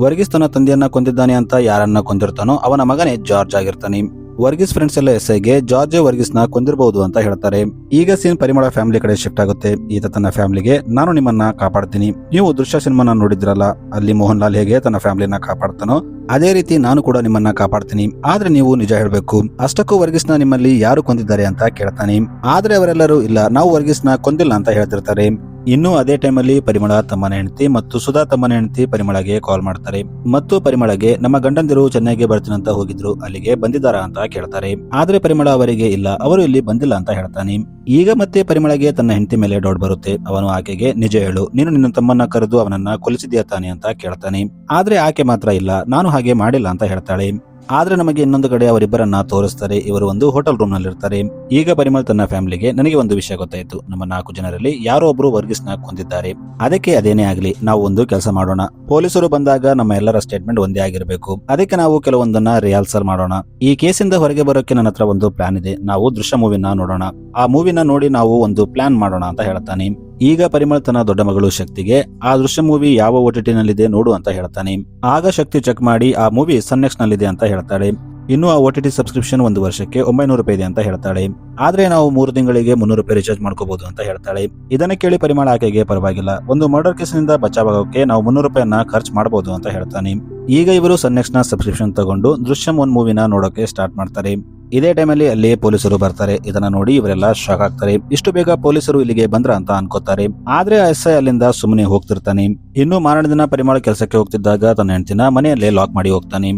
A: ವರ್ಗೀಸ್ ತನ್ನ ತಂದೆಯನ್ನ ಕೊಂದಿದ್ದಾನೆ ಅಂತ ಯಾರನ್ನ ಕೊಂದಿರ್ತಾನೋ ಅವನ ಮಗನೇ ಜಾರ್ಜ್ ಆಗಿರ್ತಾನೆ. ವರ್ಗೀಸ್ ಫ್ರೆಂಡ್ಸ್ ಎಲ್ಲ SIಗೆ ಜಾರ್ಜ್ ವರ್ಗೀಸ್ ನ ಕೊಂದಿರಬಹುದು ಅಂತ ಹೇಳ್ತಾರೆ. ಈಗ ಸೀನ್ ಪರಿಮಳ ಫ್ಯಾಮಿಲಿ ಕಡೆ ಶಿಫ್ಟ್ ಆಗುತ್ತೆ. ಈತ ತನ್ನ ಫ್ಯಾಮಿಲಿಗೆ ನಾನು ನಿಮ್ಮನ್ನ ಕಾಪಾಡ್ತೀನಿ, ನೀವು ದೃಶ್ಯ ಸಿನಿಮಾನ ನೋಡಿದ್ರಲ್ಲ, ಅಲ್ಲಿ ಮೋಹನ್ ಲಾಲ್ ಹೇಗೆ ತನ್ನ ಫ್ಯಾಮಿಲಿನ ಕಾಪಾಡ್ತಾನೋ ಅದೇ ರೀತಿ ನಾನು ಕೂಡ ನಿಮ್ಮನ್ನ ಕಾಪಾಡ್ತೀನಿ, ಆದ್ರೆ ನೀವು ನಿಜ ಹೇಳ್ಬೇಕು. ಅಷ್ಟಕ್ಕೂ ವರ್ಗೀಸ್ ನ ನಿಮ್ಮಲ್ಲಿ ಯಾರು ಕೊಂದಿದ್ದಾರೆ ಅಂತ ಕೇಳ್ತಾನೆ. ಆದ್ರೆ ಅವರೆಲ್ಲರೂ ಇಲ್ಲ, ನಾವು ವರ್ಗೀಸ್ ನ ಕೊಂದಿಲ್ಲ ಅಂತ ಹೇಳ್ತಿರ್ತಾರೆ. ಇನ್ನು ಅದೇ ಟೈಮಲ್ಲಿ ಪರಿಮಳ ತಮ್ಮನ ಹೆಂಡತಿ ಮತ್ತು ಸುಧಾ ತಮ್ಮನ ಹೆಂಡತಿ ಪರಿಮಳಗೆ ಕಾಲ್ ಮಾಡ್ತಾರೆ ಮತ್ತು ಪರಿಮಳಗೆ ನಮ್ಮ ಗಂಡಂದಿರು ಚೆನ್ನೈಗೆ ಬರ್ತೀನಂತ ಹೋಗಿದ್ರು, ಅಲ್ಲಿಗೆ ಬಂದಿದ್ದಾರಾ ಅಂತ ಕೇಳ್ತಾರೆ. ಆದ್ರೆ ಪರಿಮಳ ಅವರಿಗೆ ಇಲ್ಲ, ಅವರು ಇಲ್ಲಿ ಬಂದಿಲ್ಲ ಅಂತ ಹೇಳ್ತಾನೆ. ಈಗ ಮತ್ತೆ ಪರಿಮಳಗೆ ತನ್ನ ಹೆಂಡತಿ ಮೇಲೆ ಡೌಟ್ ಬರುತ್ತೆ. ಅವನು ಆಕೆಗೆ ನಿಜ ಹೇಳು, ನೀನು ನಿನ್ನ ತಮ್ಮನ್ನ ಕರೆದು ಅವನನ್ನ ಕೊಲಿಸಿದ್ಯಾ ತಾನೆ ಅಂತ ಕೇಳ್ತಾನೆ. ಆದ್ರೆ ಆಕೆ ಮಾತ್ರ ಇಲ್ಲ, ನಾನು ಹಾಗೆ ಮಾಡಿಲ್ಲ ಅಂತ ಹೇಳ್ತಾಳೆ. ಆದ್ರೆ ನಮಗೆ ಇನ್ನೊಂದು ಕಡೆ ಅವರಿಬ್ಬರನ್ನ ತೋರಿಸ್ತಾರೆ. ಇವರು ಒಂದು ಹೋಟೆಲ್ ರೂಮ್ ನಲ್ಲಿ ಇರ್ತಾರೆ. ಈಗ ಪರಿಮಳ್ ತನ್ನ ಫ್ಯಾಮಿಲಿಗೆ ನನಗೆ ಒಂದು ವಿಷಯ ಗೊತ್ತಾಯ್ತು, ನಮ್ಮ 4 ಜನರಲ್ಲಿ ಯಾರೋ ಒಬ್ರು ವರ್ಗೀಸ್ ನ ಕೊಂದಿದ್ದಾರೆ. ಅದಕ್ಕೆ ಅದೇನೇ ಆಗ್ಲಿ, ನಾವು ಒಂದು ಕೆಲಸ ಮಾಡೋಣ, ಪೊಲೀಸರು ಬಂದಾಗ ನಮ್ಮ ಎಲ್ಲರ ಸ್ಟೇಟ್ಮೆಂಟ್ ಒಂದೇ ಆಗಿರಬೇಕು. ಅದಕ್ಕೆ ನಾವು ಕೆಲವೊಂದನ್ನ ರಿಹರ್ಸಲ್ ಮಾಡೋಣ. ಈ ಕೇಸಿಂದ ಹೊರಗೆ ಬರೋಕೆ ನನ್ನ ಹತ್ರ ಒಂದು ಪ್ಲಾನ್ ಇದೆ, ನಾವು ದೃಶ್ಯ ಮೂವಿನ ನೋಡೋಣ, ಆ ಮೂವಿನ ನೋಡಿ ನಾವು ಒಂದು ಪ್ಲಾನ್ ಮಾಡೋಣ ಅಂತ ಹೇಳ್ತಾನೆ. ಈಗ ಪರಿಮಳ್ ತನ್ನ ದೊಡ್ಡ ಮಗಳು ಶಕ್ತಿಗೆ ಆ ದೃಶ್ಯ ಮೂವಿ ಯಾವ OTT ನಲ್ಲಿದೆ ನೋಡು ಅಂತ ಹೇಳ್ತಾನೆ. ಆಗ ಶಕ್ತಿ ಚೆಕ್ ಮಾಡಿ ಆ ಮೂವಿ ಸನ್ನೆಕ್ಸ್ ನಲ್ಲಿದೆ ಅಂತ ಹೇಳ್ತಾಳೆ. ಇನ್ನು ಆ OTT ಸಬ್ಸ್ಕ್ರಿಪ್ಷನ್ 1 ವರ್ಷಕ್ಕೆ 900 ರೂಪಾಯಿ ಇದೆ ಅಂತ ಹೇಳ್ತಾಳೆ. ಆದ್ರೆ ನಾವು 3 ತಿಂಗಳಿಗೆ 300 ರೂಪಾಯಿ ರಿಚಾರ್ಜ್ ಮಾಡ್ಕೋಬಹುದು ಅಂತ ಹೇಳ್ತಾಳೆ. ಇದನ್ನ ಕೇಳಿ ಪರಿಮಳ ಆಕೆಗೆ ಪರವಾಗಿಲ್ಲ, ಒಂದು ಮರ್ಡರ್ ಕೇಸಿನಿಂದ ಬಚಾವಾಗೋಕೆ ನಾವು 300 ರೂಪಾಯಿಯನ್ನ ಖರ್ಚು ಮಾಡಬಹುದು ಅಂತ ಹೇಳ್ತಾನೆ. ಈಗ ಇವರು ಸನ್ನೆಕ್ಸ್ ನ ಸಬ್ಸ್ಕ್ರಿಪ್ಷನ್ ತಗೊಂಡು ದೃಶ್ಯಂ 1 ಮೂವಿನ ನೋಡೋಕೆ ಸ್ಟಾರ್ಟ್ ಮಾಡ್ತಾರೆ. ಇದೇ ಟೈಮಲ್ಲಿ ಅಲ್ಲಿ ಪೊಲೀಸರು ಬರ್ತಾರೆ. ಇದನ್ನ ನೋಡಿ ಇವರೆಲ್ಲ ಶಾಕ್ ಆಗ್ತಾರೆ. ಇಷ್ಟು ಬೇಗ ಪೊಲೀಸರು ಇಲ್ಲಿಗೆ ಬಂದ್ರ ಅಂತ ಅನ್ಕೋತಾರೆ. ಆದ್ರೆ SI ಅಲ್ಲಿಂದ ಸುಮ್ಮನೆ ಹೋಗ್ತಿರ್ತಾನೆ. ಇನ್ನು ಮಾರನೇ ದಿನ ಪರಿಮಳ ಕೆಲಸಕ್ಕೆ ಹೋಗ್ತಿದ್ದಾಗ ತನ್ನ ಹೆಂಡತಿನ ಮನೆಯಲ್ಲೇ ಲಾಕ್ ಮಾಡಿ ಹೋಗ್ತಾನೆ.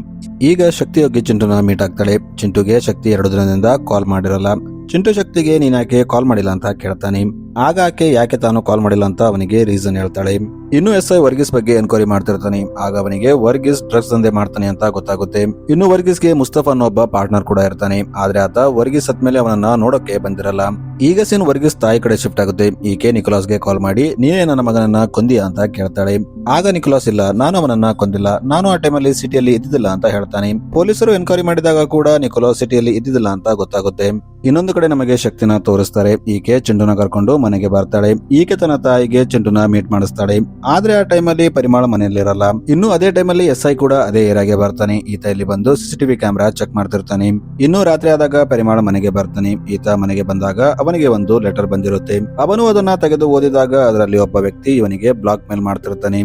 A: ಈಗ ಶಕ್ತಿ ಹೋಗಿ ಚಿಂಟುನ ಮೀಟ್ ಆಗ್ತಾಳೆ. ಚಿಂಟುಗೆ ಶಕ್ತಿ 2 ದಿನದಿಂದ ಕಾಲ್ ಮಾಡಿರಲ್ಲ. ಚಿಂಟು ಶಕ್ತಿಗೆ ನೀನ್ ಯಾಕೆ ಕಾಲ್ ಮಾಡಿಲ್ಲ ಅಂತ ಕೇಳ್ತಾನೆ. ಆಗ ಆಕೆ ಯಾಕೆ ತಾನು ಕಾಲ್ ಮಾಡಿಲ್ಲ ಅಂತ ಅವನಿಗೆ ರೀಸನ್ ಹೇಳ್ತಾಳೆ. ಇನ್ನು SI ವರ್ಗೀಸ್ ಬಗ್ಗೆ ಎನ್ಕ್ವೈರಿ ಮಾಡ್ತಿರ್ತಾನೆ. ಆಗ ಅವನಿಗೆ ವರ್ಗೀಸ್ ಡ್ರಗ್ಸ್ ದಂಧೆ ಮಾಡ್ತಾನೆ ಅಂತ ಗೊತ್ತಾಗುತ್ತೆ. ಇನ್ನು ವರ್ಗೀಸ್ಗೆ ಮುಸ್ತಫಾ ಅನ್ನೋ ಒಬ್ಬ ಪಾರ್ಟ್ನರ್ ಕೂಡ ಇರ್ತಾನೆ. ಆದ್ರೆ ಆತ ವರ್ಗೀಸ್ ಸತ್ಮೇಲೆ ಅವನನ್ನ ನೋಡೋಕೆ ಬಂದಿರಲ್ಲ. ಈಗ ಸೀನ್ ವರ್ಗೀಸ್ ತಾಯಿ ಕಡೆ ಶಿಫ್ಟ್ ಆಗುತ್ತೆ. ಈಕೆ ನಿಕೋಲಾಸ್ಗೆ ಕಾಲ್ ಮಾಡಿ ನೀನೇ ನನ್ನ ಮಗನನ್ನ ಕೊಂದಿಯಾ ಅಂತ ಕೇಳ್ತಾಳೆ. ಆಗ ನಿಕೋಲಾಸ್ ಇಲ್ಲ, ನಾನು ಅವನನ್ನ ಕೊಂದಿಲ್ಲ, ನಾನು ಆ ಟೈಮಲ್ಲಿ ಸಿಟಿಯಲ್ಲಿ ಇದ್ದಿದ್ದಿಲ್ಲ ಅಂತ ಹೇಳ್ತಾನೆ. ಪೊಲೀಸರು ಎನ್ಕ್ವೈರಿ ಮಾಡಿದಾಗ ಕೂಡ ನಿಕೋಲಾಸ್ ಸಿಟಿಯಲ್ಲಿ ಇದ್ದಿದ್ದಿಲ್ಲ ಅಂತ ಗೊತ್ತಾಗುತ್ತೆ. ಇನ್ನೊಂದು ಕಡೆ ನಮಗೆ ಶಕ್ತಿನ ತೋರಿಸ್ತಾರೆ. ಈಕೆ ಚಿಂಟುನ ಕರ್ಕೊಂಡು ಮನೆಗೆ ಬರ್ತಾಳೆ. ಈಕೆ ತನ್ನ ತಾಯಿಗೆ ಚಿಂಟುನ ಮೀಟ್ ಮಾಡಿಸ್ತಾಳೆ. ಆದ್ರೆ ಆ ಟೈಮಲ್ಲಿ ಪರಿಮಳ ಮನೆಯಲ್ಲಿರಲ್ಲ. ಇನ್ನು ಅದೇ ಟೈಮಲ್ಲಿ SI ಕೂಡ ಅದೇ ಏರಿಯಾಗೆ ಬರ್ತಾನೆ. ಈತ ಇಲ್ಲಿ ಬಂದು CCTV ಕ್ಯಾಮೆರಾ ಚೆಕ್ ಮಾಡ್ತಿರ್ತಾನೆ. ಇನ್ನು ರಾತ್ರಿ ಆದಾಗ ಪರಿಮಳ ಮನೆಗೆ ಬರ್ತಾನೆ. ಈತ ಮನೆಗೆ ಬಂದಾಗ ಅವನಿಗೆ ಒಂದು ಲೆಟರ್ ಬಂದಿರುತ್ತೆ. ಅವನು ಅದನ್ನ ತೆಗೆದು ಓದಿದಾಗ ಅದರಲ್ಲಿ ಒಬ್ಬ ವ್ಯಕ್ತಿ ಇವನಿಗೆ ಬ್ಲಾಕ್ ಮೇಲ್ ಮಾಡ್ತಿರ್ತಾನೆ.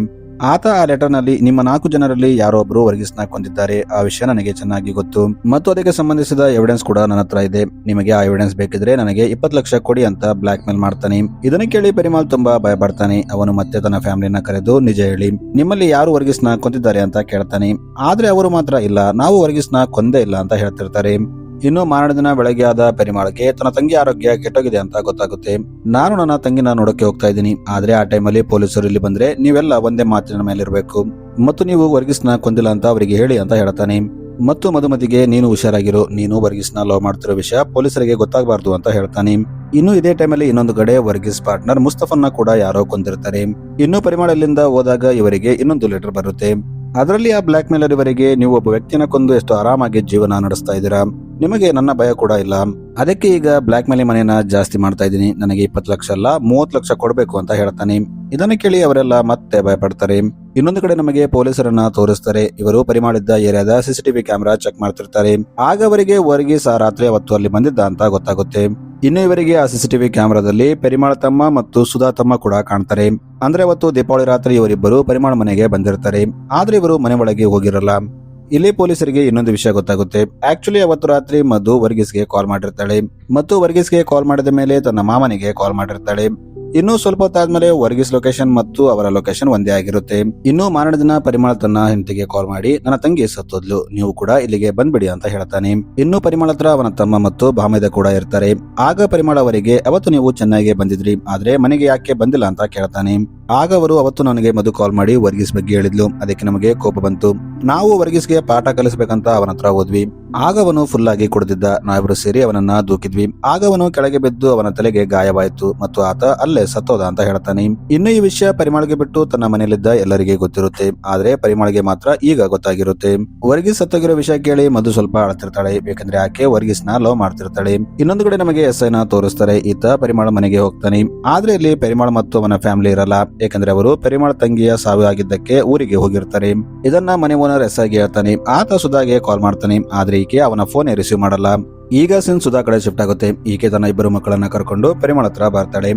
A: ಆತ ಆ ಲೆಟರ್ ನಲ್ಲಿ ನಿಮ್ಮ 4 ಜನರಲ್ಲಿ ಯಾರೋ ಒಬ್ರು ವರ್ಗೀಸ್ನ ಕೊಂದಿದ್ದಾರೆ, ಆ ವಿಷಯ ನನಗೆ ಚೆನ್ನಾಗಿ ಗೊತ್ತು ಮತ್ತು ಅದಕ್ಕೆ ಸಂಬಂಧಿಸಿದ ಎವಿಡೆನ್ಸ್ ಕೂಡ ನನ್ನ ಹತ್ರ ಇದೆ. ನಿಮಗೆ ಆ ಎವಿಡೆನ್ಸ್ ಬೇಕಿದ್ರೆ ನನಗೆ 20 ಲಕ್ಷ ಕೊಡಿ ಅಂತ ಬ್ಲಾಕ್ ಮೇಲ್ ಮಾಡ್ತಾನೆ. ಇದನ್ನ ಕೇಳಿ ಪರಿಮಳ್ ತುಂಬಾ ಭಯ ಪಡ್ತಾನೆ. ಅವನು ಮತ್ತೆ ತನ್ನ ಫ್ಯಾಮಿಲಿನ ಕರೆದು ನಿಜ ಹೇಳಿ, ನಿಮ್ಮಲ್ಲಿ ಯಾರು ವರ್ಗೀಸ್ನ ಕೊಂದಿದ್ದಾರೆ ಅಂತ ಕೇಳ್ತಾನೆ. ಆದ್ರೆ ಅವರು ಮಾತ್ರ ಇಲ್ಲ, ನಾವು ವರ್ಗೀಸ್ನ ಕೊಂದೇ ಇಲ್ಲ ಅಂತ ಹೇಳ್ತಿರ್ತಾರೆ. ಇನ್ನು ಮಾರನೇ ದಿನ ಬೆಳಗ್ಗೆ ಆದ ಪರಿಮಳಕ್ಕೆ ತನ್ನ ತಂಗಿ ಆರೋಗ್ಯ ಕೆಟ್ಟೋಗಿದೆ ಅಂತ ಗೊತ್ತಾಗುತ್ತೆ. ನಾನು ನನ್ನ ತಂಗಿನ ನೋಡಕ್ಕೆ ಹೋಗ್ತಾ ಇದ್ದೀನಿ. ಆದ್ರೆ ಆ ಟೈಮಲ್ಲಿ ಪೊಲೀಸರು ಇಲ್ಲಿ ಬಂದ್ರೆ ನೀವೆಲ್ಲ ಒಂದೇ ಮಾತಿನ ಮೇಲೆ ಇರಬೇಕು ಮತ್ತು ನೀವು ವರ್ಗೀಸ್ನ ಕೊಂದಿಲ್ಲ ಅಂತ ಅವರಿಗೆ ಹೇಳಿ ಅಂತ ಹೇಳ್ತಾನೆ. ಮತ್ತು ಮಧುಮತಿಗೆ ನೀನು ಹುಷಾರಾಗಿರು, ನೀನು ವರ್ಗೀಸ್ನ ಲವ್ ಮಾಡ್ತಿರೋ ವಿಷಯ ಪೊಲೀಸರಿಗೆ ಗೊತ್ತಾಗಬಾರ್ದು ಅಂತ ಹೇಳ್ತಾನೆ. ಇನ್ನು ಇದೇ ಟೈಮಲ್ಲಿ ಇನ್ನೊಂದು ಕಡೆ ವರ್ಗೀಸ್ ಪಾರ್ಟ್ನರ್ ಮುಸ್ತಫನ್ನ ಕೂಡ ಯಾರೋ ಕೊಂದಿರ್ತಾರೆ. ಇನ್ನು ಪರಿಮಳ ಇಲ್ಲಿಂದ ಹೋದಾಗ ಇವರಿಗೆ ಇನ್ನೊಂದು ಲೆಟರ್ ಬರುತ್ತೆ. ಅದರಲ್ಲಿ ಆ ಬ್ಲಾಕ್ ಮೇಲರ್ ಇವರಿಗೆ ನೀವು ಒಬ್ಬ ವ್ಯಕ್ತಿನ ಕೊಂದು ಎಷ್ಟು ಆರಾಮಾಗಿ ಜೀವನ ನಡೆಸ್ತಾ ಇದ್ದೀರಾ, ನಿಮಗೆ ನನ್ನ ಭಯ ಕೂಡ ಇಲ್ಲ, ಅದಕ್ಕೆ ಈಗ ಬ್ಲಾಕ್ ಮೇಲಿ ಮನೆಯನ್ನ ಜಾಸ್ತಿ ಮಾಡ್ತಾ ಇದ್ದೀನಿ, ನನಗೆ 20 ಲಕ್ಷ ಅಲ್ಲ 30 ಲಕ್ಷ ಕೊಡಬೇಕು ಅಂತ ಹೇಳ್ತಾನೆ. ಇದನ್ನ ಕೇಳಿ ಅವರೆಲ್ಲ ಮತ್ತೆ ಭಯಪಡ್ತಾರೆ. ಇನ್ನೊಂದು ಕಡೆ ನಮಗೆ ಪೊಲೀಸರನ್ನ ತೋರಿಸ್ತಾರೆ. ಇವರು ಪರಿಮಾಳಿದ್ದ ಏರಿಯಾದ CCTV ಕ್ಯಾಮೆರಾ ಚೆಕ್ ಮಾಡ್ತಿರ್ತಾರೆ. ಆಗ ಅವರಿಗೆ ವರ್ಗೀಸ್ ಆ ರಾತ್ರಿ ಅವತ್ತು ಅಲ್ಲಿ ಬಂದಿದ್ದ ಅಂತ ಗೊತ್ತಾಗುತ್ತೆ. ಇನ್ನು ಇವರಿಗೆ ಆ CCTV ಕ್ಯಾಮೆರಾದಲ್ಲಿ ಪರಿಮಳ ತಮ್ಮ ಮತ್ತು ಸುಧಾ ತಮ್ಮ ಕೂಡ ಕಾಣ್ತಾರೆ. ಅಂದ್ರೆ ಅವತ್ತು ದೀಪಾವಳಿ ರಾತ್ರಿ ಇವರಿಬ್ಬರು ಪರಿಮಳ ಮನೆಗೆ ಬಂದಿರ್ತಾರೆ. ಆದ್ರೆ ಇವರು ಮನೆ ಒಳಗೆ ಹೋಗಿರಲ್ಲ. ಇಲ್ಲಿ ಪೊಲೀಸರಿಗೆ ಇನ್ನೊಂದು ವಿಷಯ ಗೊತ್ತಾಗುತ್ತೆ. ಆಕ್ಚುಲಿ ಅವತ್ತು ರಾತ್ರಿ ಮಧು ವರ್ಗೀಸ್ಗೆ ಕಾಲ್ ಮಾಡಿರ್ತಾಳೆ ಮತ್ತು ವರ್ಗೀಸ್ಗೆ ಕಾಲ್ ಮಾಡಿದ ಮೇಲೆ ತನ್ನ ಮಾಮನಿಗೆ ಕಾಲ್ ಮಾಡಿರ್ತಾಳೆ. ಇನ್ನು ಸ್ವಲ್ಪ ಹೊತ್ತಾದ್ಮೇಲೆ ವರ್ಗೀಸ್ ಲೊಕೇಶನ್ ಮತ್ತು ಅವರ ಲೊಕೇಶನ್ ಒಂದೇ ಆಗಿರುತ್ತೆ. ಇನ್ನು ಮಾರನೇ ದಿನ ಪರಿಮಳ ತನ್ನ ಹೆಂಡತಿಗೆ ಕಾಲ್ ಮಾಡಿ ನನ್ನ ತಂಗಿ ಸತ್ತೋದ್ಲು, ನೀವು ಕೂಡ ಇಲ್ಲಿಗೆ ಬಂದ್ಬಿಡಿ ಅಂತ ಹೇಳ್ತಾನೆ. ಇನ್ನು ಪರಿಮಳ ಹತ್ರ ಅವನ ತಮ್ಮ ಮತ್ತು ಭಾಮೈದ ಕೂಡ ಇರ್ತಾರೆ. ಆಗ ಪರಿಮಳ ಅವರಿಗೆ ಅವತ್ತು ನೀವು ಚೆನ್ನಾಗಿ ಬಂದಿದ್ರಿ, ಆದ್ರೆ ಮನೆಗೆ ಯಾಕೆ ಬಂದಿಲ್ಲ ಅಂತ ಕೇಳ್ತಾನೆ. ಆಗ ಅವರು ಅವತ್ತು ನನಗೆ ಮಧು ಕಾಲ್ ಮಾಡಿ ವರ್ಗೀಸ್ ಬಗ್ಗೆ ಹೇಳಿದ್ಲು, ಅದಕ್ಕೆ ನಮಗೆ ಕೋಪ ಬಂತು, ನಾವು ವರ್ಗೀಸ್ಗೆ ಪಾಠ ಕಲಿಸಬೇಕಂತ ಅವನ ಹತ್ರ ಹೋದ್ವಿ. ಆಗ ಅವನು ಫುಲ್ ಆಗಿ ಕುಡಿದಿದ್ದ. ನಾವಿಬ್ರು ಸೇರಿ ಅವನನ್ನ ದೂಕಿದ್ವಿ. ಆಗ ಅವನು ಕೆಳಗೆ ಬಿದ್ದು ಅವನ ತಲೆಗೆ ಗಾಯವಾಯಿತು ಮತ್ತು ಆತ ಅಲ್ಲೇ ಸತ್ತೋದ ಅಂತ ಹೇಳ್ತಾನೆ. ಇನ್ನು ಈ ವಿಷಯ ಪರಿಮಳಗೆ ಬಿಟ್ಟು ತನ್ನ ಮನೆಯಲ್ಲಿದ್ದ ಎಲ್ಲರಿಗೆ ಗೊತ್ತಿರುತ್ತೆ. ಆದ್ರೆ ಪರಿಮಳಗೆ ಮಾತ್ರ ಈಗ ಗೊತ್ತಾಗಿರುತ್ತೆ. ವರ್ಗೀಸ್ ಸತ್ತೋಗಿರೋ ವಿಷಯ ಕೇಳಿ ಮಧು ಸ್ವಲ್ಪ ಅಳ್ತಿರ್ತಾಳೆ, ಯಾಕಂದ್ರೆ ಆಕೆ ವರ್ಗೀಸ್ನ ಲವ್ ಮಾಡ್ತಿರ್ತಾಳೆ. ಇನ್ನೊಂದು ಕಡೆ ನಮಗೆ SIನ ತೋರಿಸ್ತಾರೆ. ಈತ ಪರಿಮಳ ಮನೆಗೆ ಹೋಗ್ತಾನೆ. ಆದ್ರೆ ಇಲ್ಲಿ ಪರಿಮಳ ಮತ್ತು ಅವನ ಫ್ಯಾಮಿಲಿ ಇರಲ್ಲ, ಯಾಕಂದ್ರೆ ಅವರು ಪರಿಮಳ ತಂಗಿಯ ಸಾವು ಆಗಿದ್ದಕ್ಕೆ ಊರಿಗೆ ಹೋಗಿರ್ತಾರೆ. ಇದನ್ನ ಮನೆ ಓನರ್ SIಗೆ ಹೇಳ್ತಾನೆ. ಆತ ಸುಧಾಗೆ ಕಾಲ್ ಮಾಡ್ತಾನೆ. ಆದ್ರೆ ಈಕೆ ಅವನ ಫೋನ್ ರಿಸೀವ್ ಮಾಡಲ್ಲ. ಈಗ ಸಿನ್ ಸುಧಾ ಕಡೆ ಶಿಫ್ಟ್ ಆಗುತ್ತೆ. ಈಕೆ ತನ್ನ 2 ಮಕ್ಕಳನ್ನ ಕರ್ಕೊಂಡು ಪರಿಮಳ ಹತ್ರ ಬರ್ತಾಳೆ.